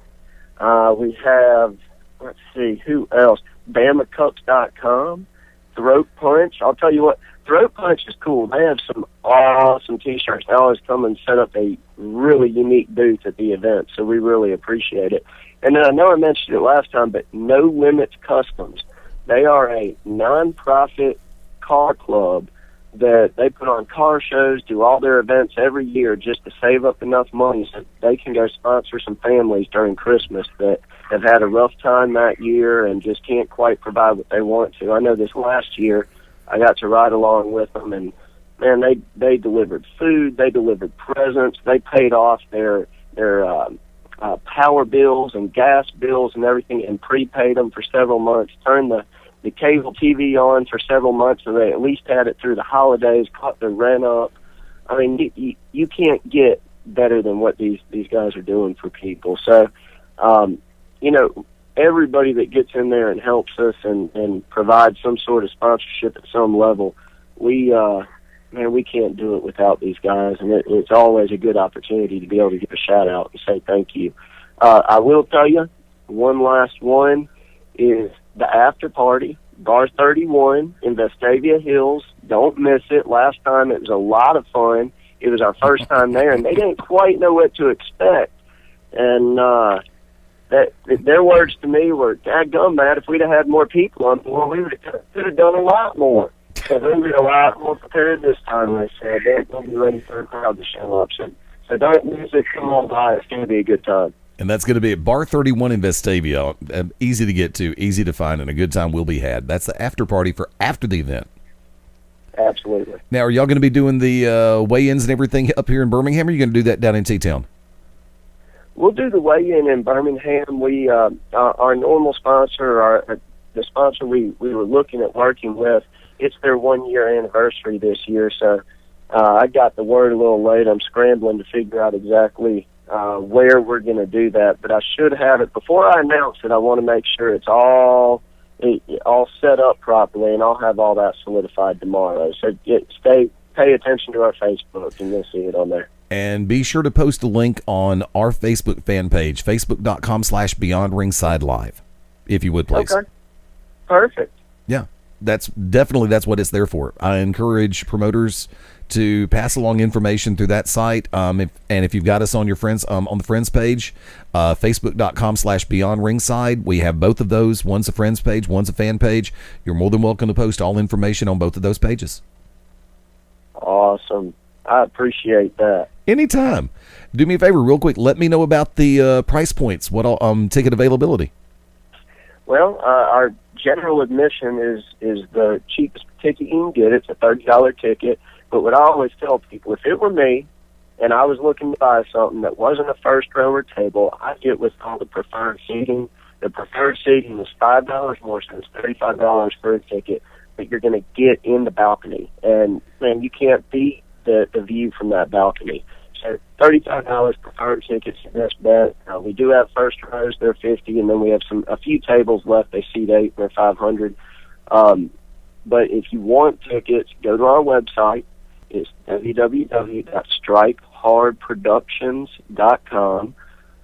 We have, let's see, who else? BamaCups.com, Throat Punch. I'll tell you what, Throat Punch is cool. They have some awesome T-shirts. They always come and set up a really unique booth at the event, so we really appreciate it. And then I know I mentioned it last time, but No Limits Customs. They are a non-profit car club that they put on car shows, do all their events every year just to save up enough money so they can go sponsor some families during Christmas that have had a rough time that year and just can't quite provide what they want to. I know this last year I got to ride along with them, and man, they delivered food, they delivered presents, they paid off their power bills and gas bills and everything, and prepaid them for several months, turned the cable TV on for several months, so they at least had it through the holidays, caught their rent up. I mean, you can't get better than what these guys are doing for people. So, everybody that gets in there and helps us and provides some sort of sponsorship at some level, we can't do it without these guys, and it's always a good opportunity to be able to give a shout out and say thank you. I will tell you, one last one is the after party, Bar 31 in Vestavia Hills. Don't miss it. Last time it was a lot of fun. It was our first time there, and they didn't quite know what to expect. And their words to me were, "Dadgum, Matt, if we'd have had more people on board, we could have done a lot more. So we'll be a lot more prepared this time," they said. They'll be ready for a crowd to show up. So don't miss it. Come on by. It's going to be a good time. And that's going to be at Bar 31 in Vestavia. Easy to get to, easy to find, and a good time will be had. That's the after party for after the event. Absolutely. Now, are y'all going to be doing the weigh-ins and everything up here in Birmingham, or are you going to do that down in T-Town? We'll do the weigh-in in Birmingham. We our normal sponsor, the sponsor we were looking at working with, it's their 1-year anniversary this year, so I got the word a little late. I'm scrambling to figure out exactly where we're going to do that, but I should have it. Before I announce it, I want to make sure it's all set up properly, and I'll have all that solidified tomorrow. So pay attention to our Facebook, and you'll see it on there. And be sure to post a link on our Facebook fan page, facebook.com/Beyond Ringside Live, if you would, please. Okay. Perfect. Yeah, that's what it's there for. I encourage promoters to pass along information through that site. If you've got us on your friends on the friends page, facebook.com/Beyond Ringside, we have both of those. One's a friends page, one's a fan page. You're more than welcome to post all information on both of those pages. Awesome. I appreciate that. Anytime. Do me a favor real quick. Let me know about the price points. What ticket availability? Well, our general admission is the cheapest ticket you can get. It's a $30 ticket. But what I always tell people, if it were me and I was looking to buy something that wasn't a first row or table, I'd get what's called the preferred seating. The preferred seating is $5 more, so it's $35 for a ticket, but you're going to get in the balcony. And, man, you can't beat the view from that balcony. So $35 preferred tickets, best bet. We do have first rows, they're $50, and then we have a few tables left. They seat 8, they're $500. But if you want tickets, go to our website. It's www.strikehardproductions.com.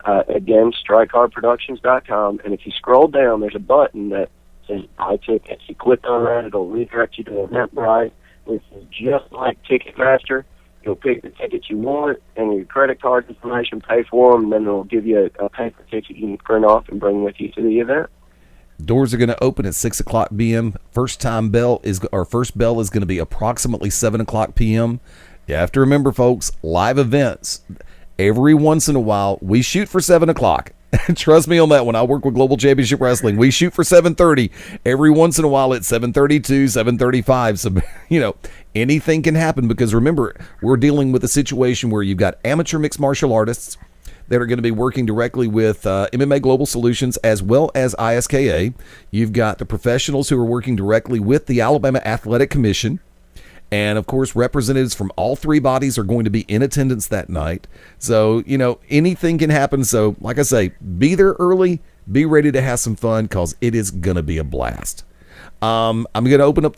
Again, strikehardproductions.com. And if you scroll down, there's a button that says buy tickets. You click on that, it'll redirect you to Eventbrite, which is just like Ticketmaster. You'll pick the tickets you want and your credit card information, pay for them, and then it'll give you a paper ticket you can print off and bring with you to the event. Doors are going to open at 6 o'clock p.m. First bell is going to be approximately 7 o'clock p.m. You have to remember, folks, live events, every once in a while, we shoot for 7 o'clock. Trust me on that one. I work with Global Championship Wrestling. We shoot for 7:30. Every once in a while, it's 7:32, 7:35. So, anything can happen because, remember, we're dealing with a situation where you've got amateur mixed martial artists that are going to be working directly with MMA Global Solutions as well as ISKA. You've got the professionals who are working directly with the Alabama Athletic Commission. And, of course, representatives from all three bodies are going to be in attendance that night. So, anything can happen. So, like I say, be there early. Be ready to have some fun because it is going to be a blast. I'm going to open up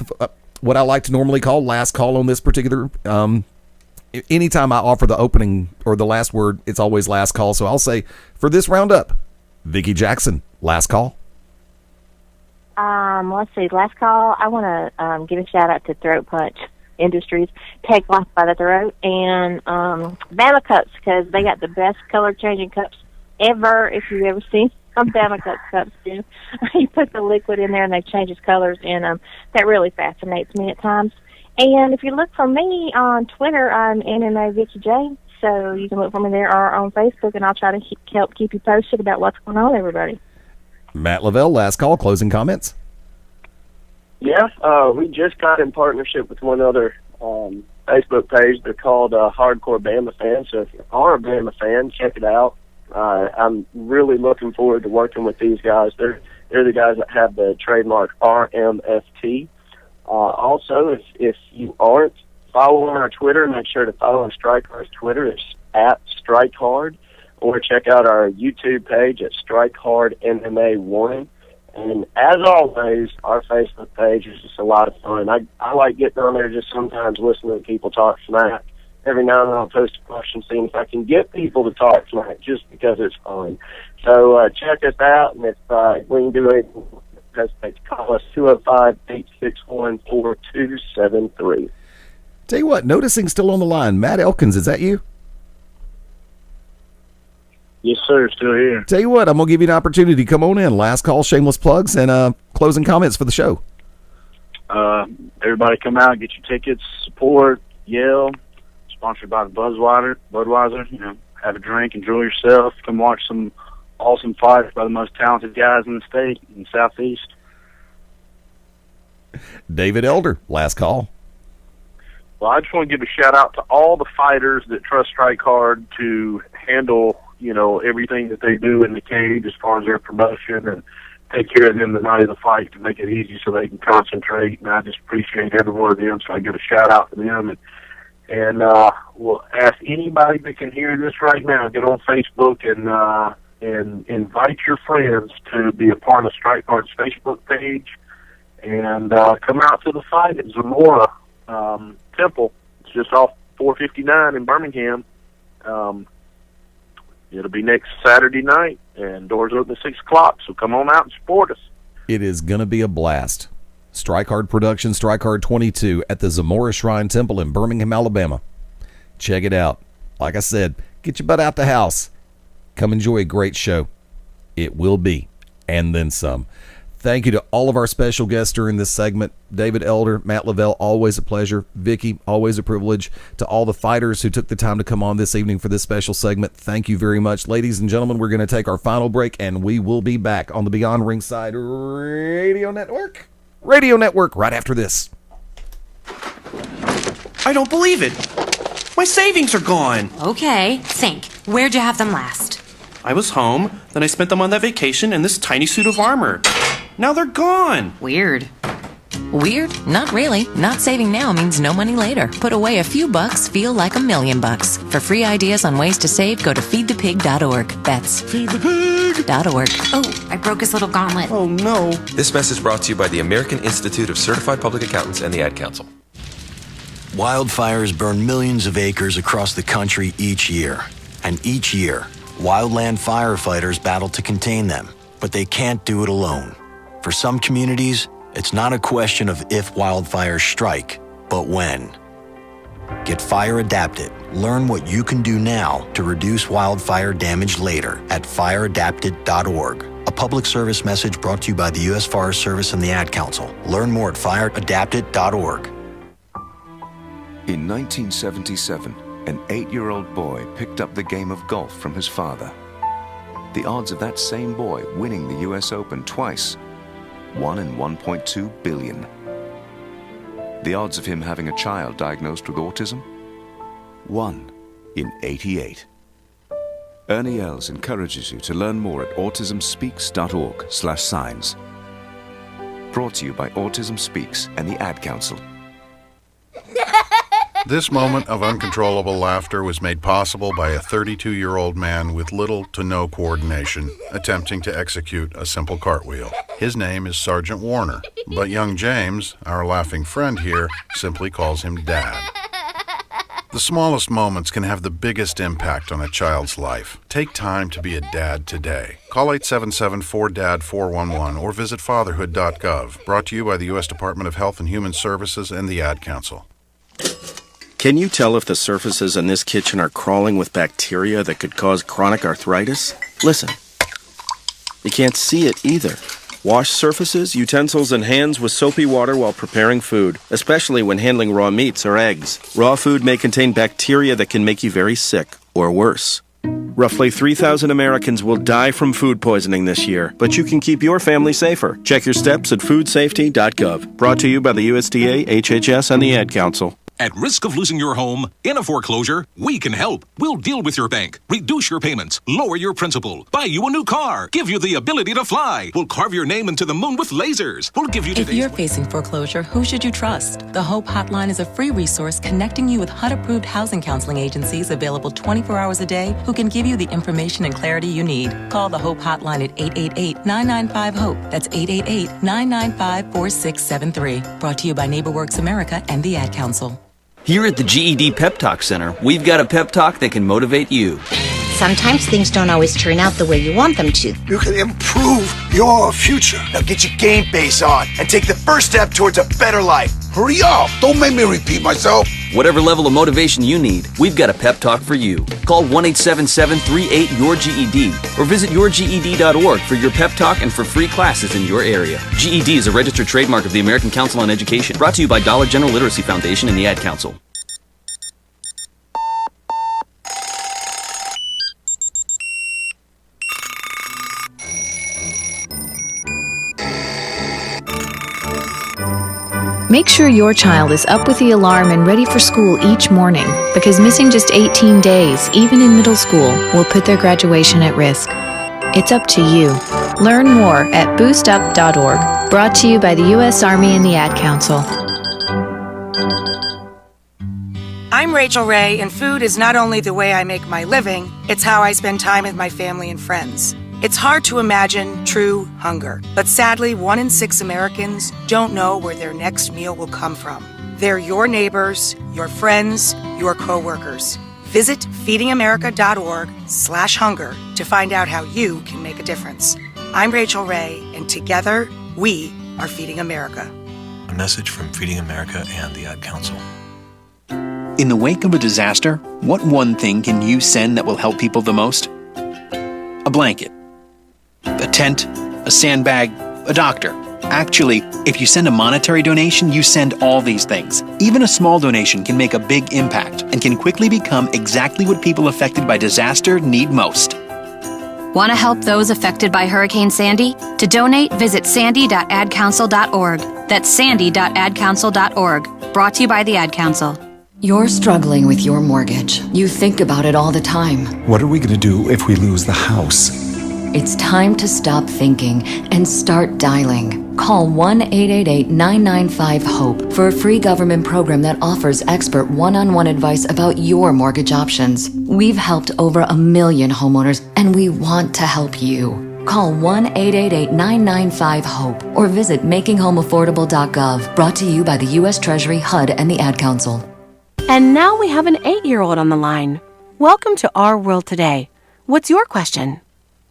what I like to normally call last call on this particular anytime I offer the opening or the last word, it's always last call. So I'll say, for this roundup, Vicki Jackson, last call. Let's see, last call. I want to give a shout out to Throat Punch Industries, Take Life by the Throat, and Bama Cups, because they got the best color changing cups ever. If you've ever seen Bama cups, too. You put the liquid in there and they change its colors, and that really fascinates me at times. And if you look for me on Twitter, I'm MMA Vicki J, so you can look for me there or on Facebook, and I'll try to help keep you posted about what's going on, everybody. Matt Lavelle, last call, closing comments. Yeah, we just got in partnership with one other Facebook page. They're called Hardcore Bama Fans. So if you are a Bama fan, check it out. I'm really looking forward to working with these guys. They're the guys that have the trademark RMFT. Also, if you aren't following our Twitter, make sure to follow Strike Hard's Twitter. It's at Strike Hard. Or check out our YouTube page at Strike Hard MMA 1. And as always, our Facebook page is just a lot of fun. I like getting on there just sometimes listening to people talk smack. Every now and then I'll post a question, seeing if I can get people to talk smack just because it's fun. So check us out, and if we can do it, call us 205-861-4273. Tell you what, noticing still on the line, Matt Elkins, is that you? Yes, sir. Still here. Tell you what, I'm going to give you an opportunity. Come on in. Last call, shameless plugs, and closing comments for the show. Everybody come out, get your tickets, support, yell. Sponsored by the Budweiser. Have a drink, enjoy yourself. Come watch some awesome fights by the most talented guys in the state, in the Southeast. David Elder, last call. Well, I just want to give a shout-out to all the fighters that trust Strike Hard to handle everything that they do in the cage as far as their promotion and take care of them the night of the fight to make it easy so they can concentrate. And I just appreciate every one of them, so I give a shout out to them. And And we'll ask anybody that can hear this right now, get on Facebook and invite your friends to be a part of Strike Guard's Facebook page and come out to the fight at Zamora Temple. It's just off 459 in Birmingham. It'll be next Saturday night, and doors open at 6 o'clock, so come on out and support us. It is going to be a blast. Strike Hard Productions, Strike Hard 22 at the Zamora Shrine Temple in Birmingham, Alabama. Check it out. Like I said, get your butt out the house. Come enjoy a great show. It will be, and then some. Thank you to all of our special guests during this segment. David Elder, Matt Lavelle, always a pleasure. Vicky, always a privilege. To all the fighters who took the time to come on this evening for this special segment, thank you very much. Ladies and gentlemen, we're going to take our final break, and we will be back on the Beyond Ringside Radio Network right after this. I don't believe it. My savings are gone. Okay, think. Where'd you have them last? I was home, then I spent them on that vacation in this tiny suit of armor. Now they're gone. Weird. Weird? Not really. Not saving now means no money later. Put away a few bucks, feel like $1,000,000. For free ideas on ways to save, go to feedthepig.org. That's feedthepig.org. Oh, I broke his little gauntlet. Oh, no. This message brought to you by the American Institute of Certified Public Accountants and the Ad Council. Wildfires burn millions of acres across the country each year. And each year, wildland firefighters battle to contain them. But they can't do it alone. For some communities, it's not a question of if wildfires strike, but when. Get fire adapted. Learn what you can do now to reduce wildfire damage later at fireadapted.org. A public service message brought to you by the U.S. Forest Service and the Ad Council. Learn more at fireadapted.org. In 1977, an 8-year-old boy picked up the game of golf from his father. The odds of that same boy winning the U.S. Open twice, 1 in 1.2 billion. The odds of him having a child diagnosed with autism, 1 in 88. Ernie Els encourages you to learn more at autismspeaks.org/signs. Brought to you by Autism Speaks and the Ad Council. This moment of uncontrollable laughter was made possible by a 32-year-old man with little to no coordination attempting to execute a simple cartwheel. His name is Sergeant Warner, but young James, our laughing friend here, simply calls him Dad. The smallest moments can have the biggest impact on a child's life. Take time to be a dad today. Call 877-4DAD-411 or visit fatherhood.gov. Brought to you by the U.S. Department of Health and Human Services and the Ad Council. Can you tell if the surfaces in this kitchen are crawling with bacteria that could cause chronic arthritis? Listen. You can't see it either. Wash surfaces, utensils, and hands with soapy water while preparing food, especially when handling raw meats or eggs. Raw food may contain bacteria that can make you very sick, or worse. Roughly 3,000 Americans will die from food poisoning this year, but you can keep your family safer. Check your steps at foodsafety.gov. Brought to you by the USDA, HHS, and the Ad Council. At risk of losing your home in a foreclosure, we can help. We'll deal with your bank, reduce your payments, lower your principal, buy you a new car, give you the ability to fly. We'll carve your name into the moon with lasers. We'll give you today's... If you're facing foreclosure, who should you trust? The Hope Hotline is a free resource connecting you with HUD-approved housing counseling agencies available 24 hours a day who can give you the information and clarity you need. Call the Hope Hotline at 888-995-HOPE. That's 888-995-4673. Brought to you by NeighborWorks America and the Ad Council. Here at the GED Pep Talk Center, we've got a pep talk that can motivate you. Sometimes things don't always turn out the way you want them to. You can improve your future. Now get your game face on and take the first step towards a better life. Hurry up! Don't make me repeat myself. Whatever level of motivation you need, we've got a pep talk for you. Call 1-877-38-YOUR-GED or visit yourged.org for your pep talk and for free classes in your area. GED is a registered trademark of the American Council on Education, brought to you by Dollar General Literacy Foundation and the Ad Council. Make sure your child is up with the alarm and ready for school each morning, because missing just 18 days, even in middle school, will put their graduation at risk. It's up to you. Learn more at boostup.org. Brought to you by the U.S. Army and the Ad Council. I'm I'm Rachel Ray, and food is not only the way I make my living, it's how I spend time with my family and friends. It's hard to imagine true hunger, but sadly, 1 in 6 Americans don't know where their next meal will come from. They're your neighbors, your friends, your co-workers. Visit feedingamerica.org/hunger to find out how you can make a difference. I'm Rachel Ray, and together, we are Feeding America. A message from Feeding America and the Ad Council. In the wake of a disaster, what one thing can you send that will help people the most? A blanket, a tent, a sandbag, a doctor. Actually, if you send a monetary donation, you send all these things. Even a small donation can make a big impact and can quickly become exactly what people affected by disaster need most. Want to help those affected by Hurricane Sandy? To donate, visit sandy.adcouncil.org. That's sandy.adcouncil.org. Brought to you by the Ad Council. You're struggling with your mortgage. You think about it all the time. What are we going to do if we lose the house? It's time to stop thinking and start dialing. Call 1-888-995-HOPE for a free government program that offers expert one-on-one advice about your mortgage options. We've helped over 1 million homeowners, and we want to help you. Call 1-888-995-HOPE or visit makinghomeaffordable.gov. Brought to you by the U.S. Treasury, HUD, and the Ad Council. And now we have an 8-year-old on the line. Welcome to Our World Today. What's your question?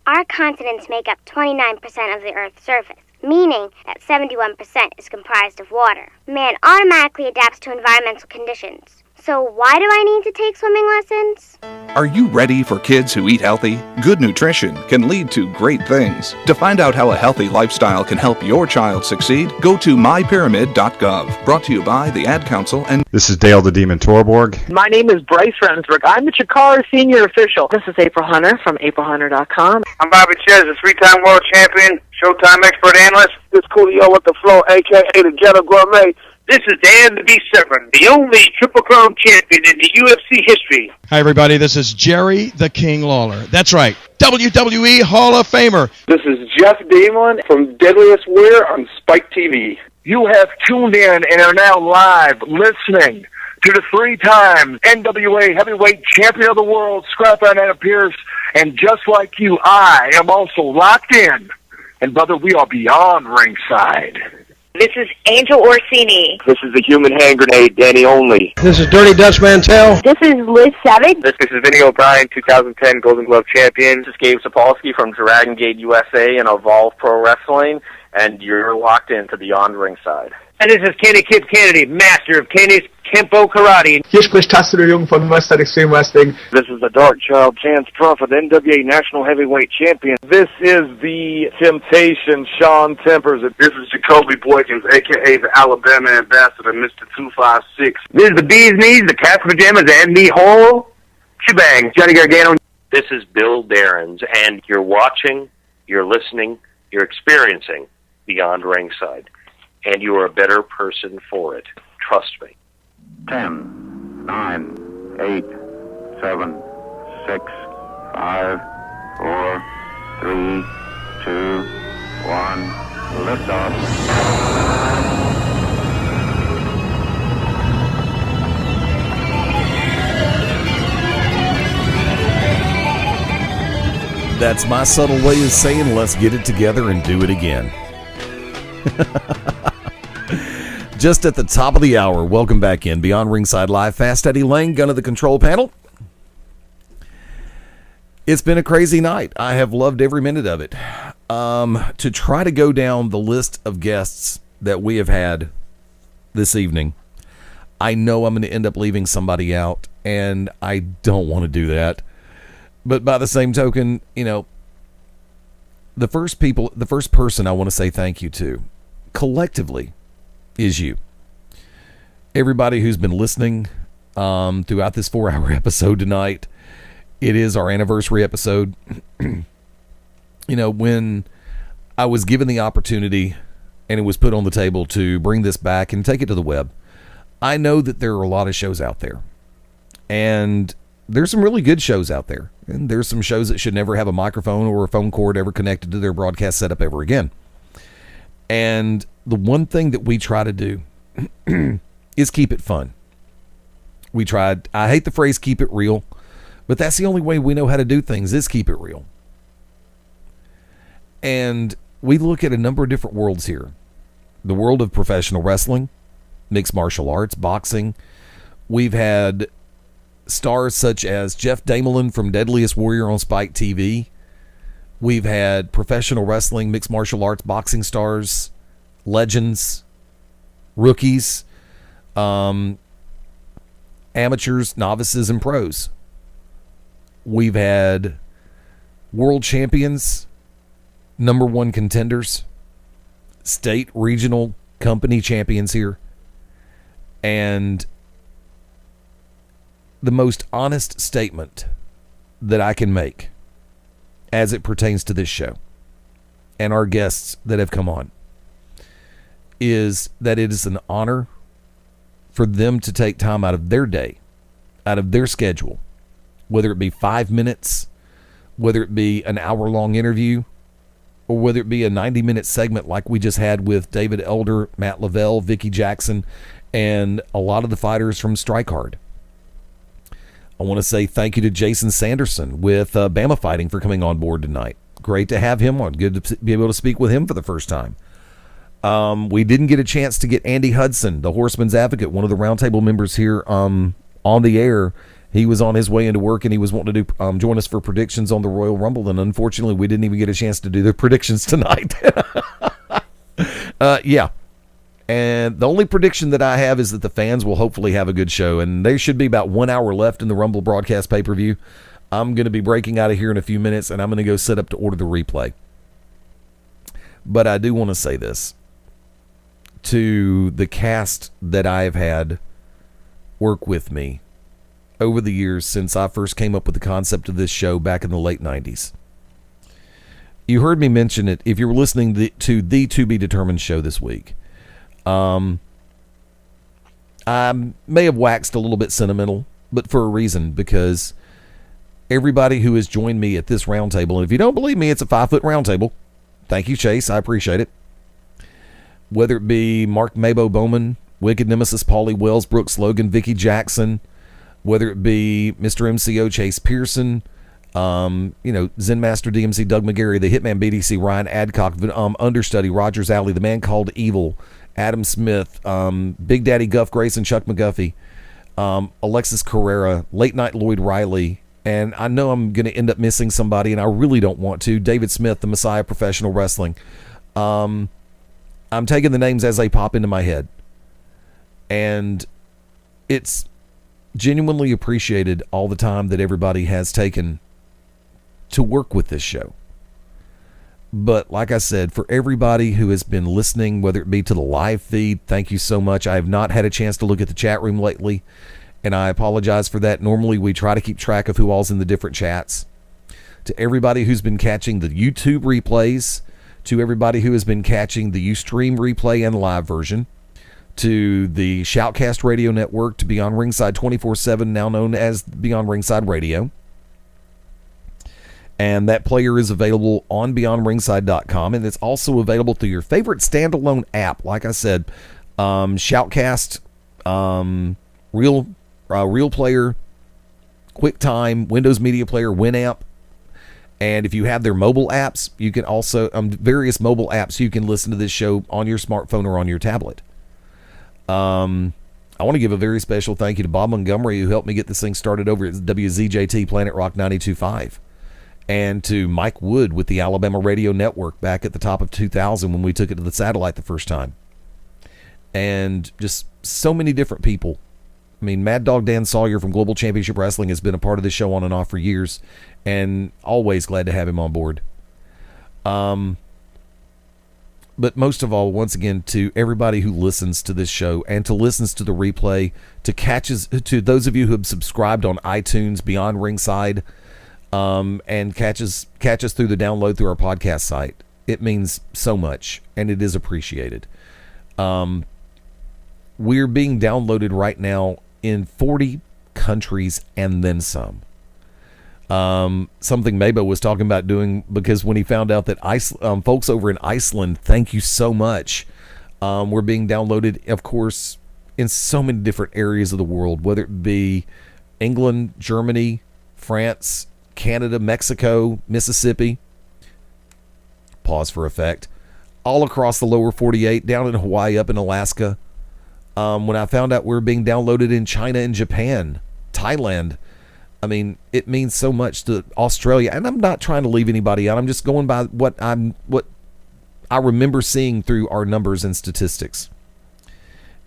Our continents make up 29% of the Earth's surface, meaning that 71% is comprised of water. Man automatically adapts to environmental conditions. So why do I need to take swimming lessons? Are you ready for kids who eat healthy? Good nutrition can lead to great things. To find out how a healthy lifestyle can help your child succeed, go to mypyramid.gov. Brought to you by the Ad Council and... This is Dale the Demon Torborg. My name is Bryce Rensburg. I'm the Chikara Senior Official. This is April Hunter from aprilhunter.com. I'm Bobby Ches, a 3-time world champion, Showtime expert analyst. This is Coolio with the Flow, a.k.a. the Ghetto Gourmet. This is Dan the B7, the only Triple Crown champion in the UFC history. Hi, everybody. This is Jerry the King Lawler. That's right, WWE Hall of Famer. This is Jeff Damon from Deadliest Warrior on Spike TV. You have tuned in and are now live listening to the 3-time NWA Heavyweight Champion of the World, Scrapper Anna Pierce. And just like you, I am also locked in. And, brother, we are beyond ringside. This is Angel Orsini. This is the Human Hand Grenade, Danny Only. This is Dirty Dutch Mantel. This is Liz Savage. This is Vinny O'Brien, 2010 Golden Glove champion. This is Gabe Sapolsky from Dragon Gate USA and Evolve Pro Wrestling, and you're locked into Beyond Ringside. And this is Kenny Kip Kennedy, master of Kenny's Kempo Karate. Hier spricht Tassilo Jung von Western Extreme Wrestling. This is the Dark Child Chance Crawford, NWA National Heavyweight Champion. This is the Temptation, Sean Tempers. This is Jacoby Boykins, a.k.a. the Alabama Ambassador, Mr. 256. This is the Bee's Knees, the Cats Pajamas, and the whole shebang, Johnny Gargano. This is Bill Behrens, and you're watching, you're listening, you're experiencing Beyond Ringside. And you are a better person for it. Trust me. 10, 9, 8, 7, 6, 5, 4, 3, 2, 1. Liftoff. That's my subtle way of saying let's get it together and do it again. Just at the top of the hour, welcome back in Beyond Ringside Live. Fast Eddie Lang, gun of the control panel. It's been a crazy night. I have loved every minute of it. To try to go down the list of guests that we have had this evening, I know I'm going to end up leaving somebody out, and I don't want to do that. But by the same token, you know, the first person I want to say thank you to, collectively, is you. Everybody who's been listening throughout this 4-hour episode tonight. It is our anniversary episode. You know, when I was given the opportunity and it was put on the table to bring this back and take it to the web, I know that there are a lot of shows out there. And there's some really good shows out there. And there's some shows that should never have a microphone or a phone cord ever connected to their broadcast setup ever again. And the one thing that we try to do is keep it fun. We tried. I hate the phrase keep it real, but that's the only way we know how to do things is keep it real. And we look at a number of different worlds here. The world of professional wrestling, mixed martial arts, boxing. We've had stars such as Jeff Damelin from Deadliest Warrior on Spike TV. We've had professional wrestling, mixed martial arts, boxing stars, legends, rookies, amateurs, novices, and pros. We've had world champions, number one contenders, state, regional, company champions here. And the most honest statement that I can make as it pertains to this show and our guests that have come on is that it is an honor for them to take time out of their day, out of their schedule, whether it be 5 minutes, whether it be an hour-long interview, or whether it be a 90-minute segment like we just had with David Elder, Matt Lavelle, Vicky Jackson, and a lot of the fighters from Strike Hard. I want to say thank you to Jason Sanderson with Bama Fighting for coming on board tonight. Great to have him on. Good to be able to speak with him for the first time. We didn't get a chance to get Andy Hudson, the Horseman's Advocate, one of the roundtable members here on the air. He was on his way into work, and he was wanting to do join us for predictions on the Royal Rumble, and unfortunately, we didn't even get a chance to do the predictions tonight. Yeah. And the only prediction that I have is that the fans will hopefully have a good show, and there should be about 1 hour left in the Rumble broadcast pay-per-view. I'm going to be breaking out of here in a few minutes, and I'm going to go set up to order the replay. But I do want to say this to the cast that I've had work with me over the years since I first came up with the concept of this show back in the late 90s. You heard me mention it if you were listening to the To Be Determined show this week. I may have waxed a little bit sentimental, but for a reason, because everybody who has joined me at this roundtable, and if you don't believe me, it's a 5-foot roundtable. Thank you, Chase. I appreciate it. Whether it be Mark Mabo Bowman, Wicked Nemesis Paulie Wells, Brooks Logan, Vicky Jackson, whether it be Mr. MCO Chase Pearson, Zen Master DMC Doug McGarry, the Hitman BDC Ryan Adcock, Understudy Rogers Alley, the Man Called Evil, Adam Smith, Big Daddy Guff Grayson, Chuck McGuffey, Alexis Carrera, Late Night Lloyd Riley, and I know I'm going to end up missing somebody, and I really don't want to. David Smith, the Messiah Professional Wrestling. I'm taking the names as they pop into my head, and it's genuinely appreciated all the time that everybody has taken to work with this show. But like I said, for everybody who has been listening, whether it be to the live feed, thank you so much. I have not had a chance to look at the chat room lately, and I apologize for that. Normally we try to keep track of who all's in the different chats. To everybody who's been catching the YouTube replays, to everybody who has been catching the Ustream replay and live version, to the Shoutcast Radio Network, to Beyond Ringside 24/7, now known as Beyond Ringside Radio. And that player is available on BeyondRingside.com, and it's also available through your favorite standalone app. Like I said, Shoutcast, Real Player, QuickTime, Windows Media Player, Winamp. And if you have their mobile apps, you can also, various mobile apps, you can listen to this show on your smartphone or on your tablet. I want to give a very special thank you to Bob Montgomery, who helped me get this thing started over at WZJT Planet Rock 92.5. And to Mike Wood with the Alabama Radio Network back at the top of 2000 when we took it to the satellite the first time. And just so many different people. I mean, Mad Dog Dan Sawyer from Global Championship Wrestling has been a part of this show on and off for years, and always glad to have him on board. But most of all, once again, to everybody who listens to this show and to listens to the replay, to those of you who have subscribed on iTunes, Beyond Ringside, and catch us through the download through our podcast site. It means so much, and it is appreciated. We're being downloaded right now in 40 countries and then some. Something Mabo was talking about doing, because when he found out that folks over in Iceland, thank you so much. We're being downloaded, of course, in so many different areas of the world, whether it be England, Germany, France, Canada, Mexico, Mississippi. Pause for effect. All across the lower 48, down in Hawaii, up in Alaska. When I found out we were being downloaded in China and Japan, Thailand, I mean, it means so much to Australia. And I'm not trying to leave anybody out. I'm just going by what I remember seeing through our numbers and statistics.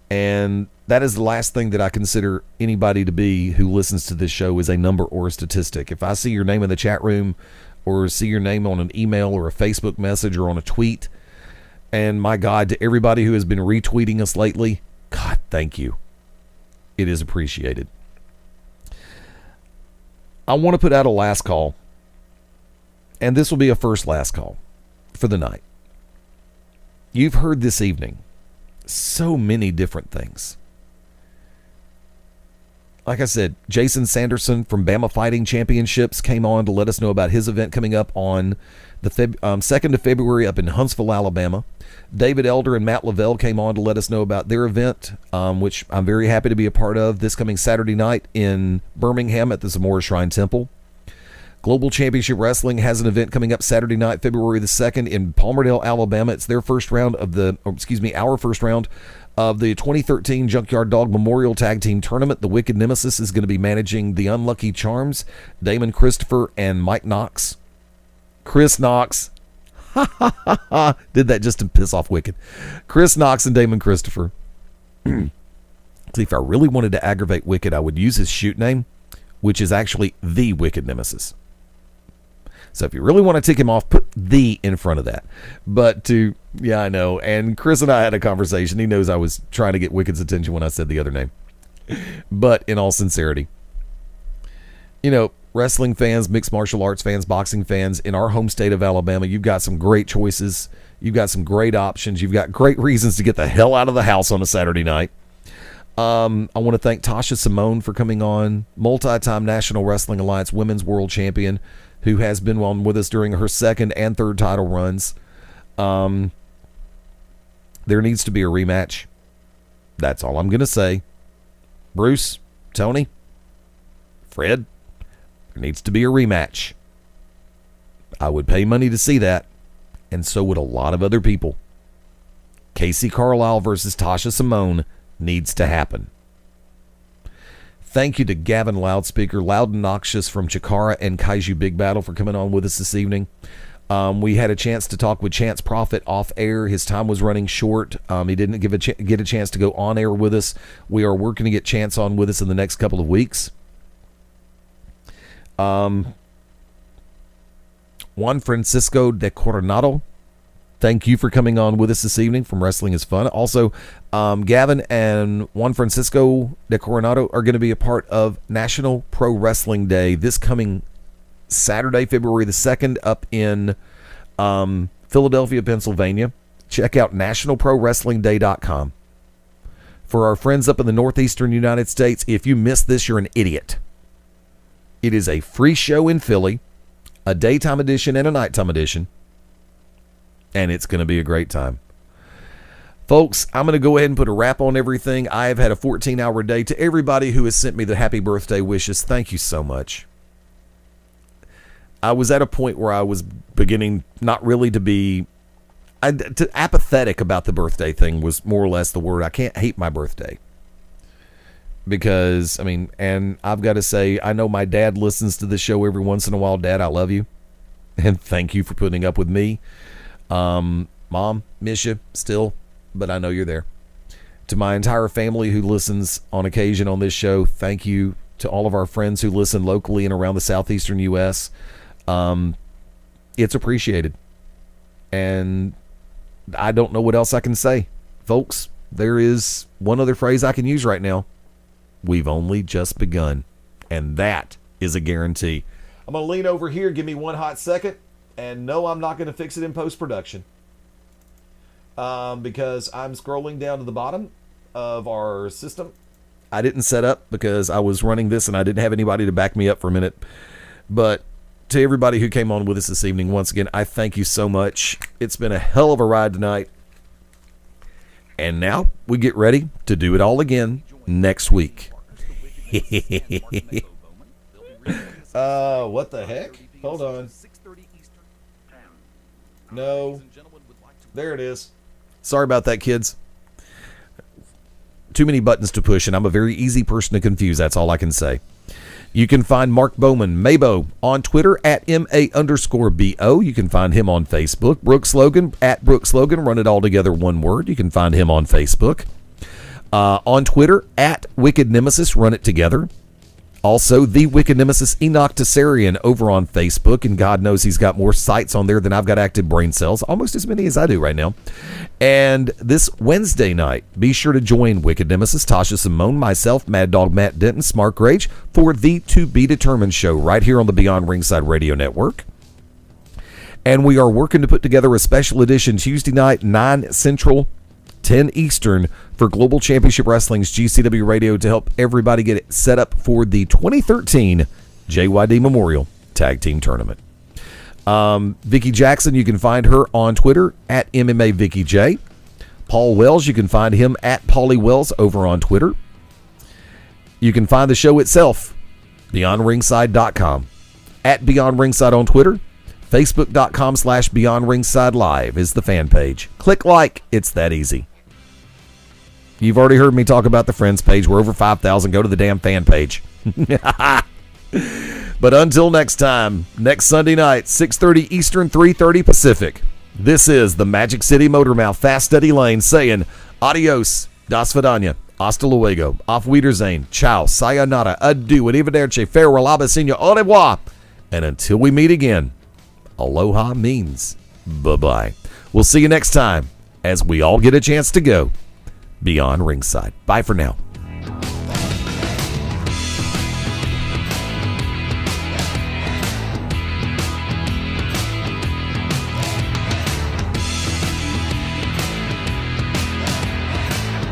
And that is the last thing that I consider anybody to be who listens to this show is a number or a statistic. If I see your name in the chat room or see your name on an email or a Facebook message or on a tweet, and my God, to everybody who has been retweeting us lately, God, thank you. It is appreciated. I want to put out a last call, and this will be a first last call for the night. You've heard this evening so many different things. Like I said, Jason Sanderson from Bama Fighting Championships came on to let us know about his event coming up on the 2nd of February up in Huntsville, Alabama. David Elder and Matt Lavelle came on to let us know about their event, which I'm very happy to be a part of this coming Saturday night in Birmingham at the Zamora Shrine Temple. Global Championship Wrestling has an event coming up Saturday night, February the 2nd in Palmerdale, Alabama. It's their our first round of the 2013 Junkyard Dog Memorial Tag Team Tournament. The Wicked Nemesis is going to be managing the Unlucky Charms, Damon Christopher and Mike Knox. Chris Knox. Did that just to piss off Wicked. Chris Knox and Damon Christopher. See, if I really wanted to aggravate Wicked, I would use his shoot name, which is actually the Wicked Nemesis. So if you really want to tick him off, put the in front of that. Yeah, I know. And Chris and I had a conversation. He knows I was trying to get Wicked's attention when I said the other name. But in all sincerity, wrestling fans, mixed martial arts fans, boxing fans, in our home state of Alabama, you've got some great choices. You've got some great options. You've got great reasons to get the hell out of the house on a Saturday night. I want to thank Tasha Simone for coming on, multi-time National Wrestling Alliance Women's World Champion, who has been on with us during her second and third title runs. There needs to be a rematch. That's all I'm going to say. Bruce, Tony, Fred, there needs to be a rematch. I would pay money to see that, and so would a lot of other people. Casey Carlisle versus Tasha Simone needs to happen. Thank you to Gavin Loudspeaker, Loud and Noxious from Chikara and Kaiju Big Battle for coming on with us this evening. We had a chance to talk with Chance Prophet off air. His time was running short. He didn't get a chance to go on air with us. We are working to get Chance on with us in the next couple of weeks. Juan Francisco de Coronado, thank you for coming on with us this evening from Wrestling is Fun. Also, Gavin and Juan Francisco de Coronado are going to be a part of National Pro Wrestling Day this coming Saturday, February the 2nd, up in Philadelphia, Pennsylvania. Check out nationalprowrestlingday.com. For our friends up in the northeastern United States, if you missed this, you're an idiot. It is a free show in Philly, a daytime edition and a nighttime edition, and it's going to be a great time. Folks, I'm going to go ahead and put a wrap on everything. I have had a 14-hour day. To everybody who has sent me the happy birthday wishes, thank you so much. I was at a point where I was beginning not really to be apathetic about the birthday thing was more or less the word. I can't hate my birthday. Because, and I've got to say, I know my dad listens to the show every once in a while. Dad, I love you. And thank you for putting up with me. Mom, miss you still, but I know you're there. To my entire family who listens on occasion on this show, thank you. To all of our friends who listen locally and around the southeastern U.S., it's appreciated. And I don't know what else I can say. Folks, there is one other phrase I can use right now. We've only just begun. And that is a guarantee. I'm going to lean over here. Give me one hot second. And no, I'm not going to fix it in post-production. Because I'm scrolling down to the bottom of our system. I didn't set up because I was running this and I didn't have anybody to back me up for a minute. But to everybody who came on with us this evening, once again, I thank you so much. It's been a hell of a ride tonight. And now we get ready to do it all again next week. What the heck? Hold on. No. There it is. Sorry about that, kids. Too many buttons to push, and I'm a very easy person to confuse. That's all I can say. You can find Mark Bowman, Maybo, on Twitter at MA_BO. You can find him on Facebook. Brooks Logan, at Brooks Logan. Run it all together, one word. You can find him on Facebook. On Twitter, at Wicked Nemesis. Run it together. Also, the Wicked Nemesis Enoch Tessarian over on Facebook, and God knows he's got more sites on there than I've got active brain cells, almost as many as I do right now. And this Wednesday night, be sure to join Wicked Nemesis, Tasha Simone, myself, Mad Dog Matt Denton, Smart Rage, for the To Be Determined show right here on the Beyond Ringside Radio Network. And we are working to put together a special edition Tuesday night, 9 Central, 10 Eastern, for Global Championship Wrestling's GCW Radio to help everybody get it set up for the 2013 JYD Memorial Tag Team Tournament. Vicky Jackson, you can find her on Twitter at MMA Vicky J. Paul Wells, you can find him at Paulie Wells over on Twitter. You can find the show itself, BeyondRingside.com, at Beyond Ringside on Twitter. Facebook.com/Beyond Ringside Live is the fan page. Click like. It's that easy. You've already heard me talk about the friends page. We're over 5,000. Go to the damn fan page. But until next time, next Sunday night, 6:30 Eastern, 3:30 Pacific, this is the Magic City Motormouth Fast Steady Lane saying adios, das vidania, hasta luego, auf Wiedersehen, ciao, sayonara, adieu, arrivederci, farewell, abbasinio, au revoir. And until we meet again, aloha means bye-bye. We'll see you next time as we all get a chance to go Beyond Ringside. Bye for now.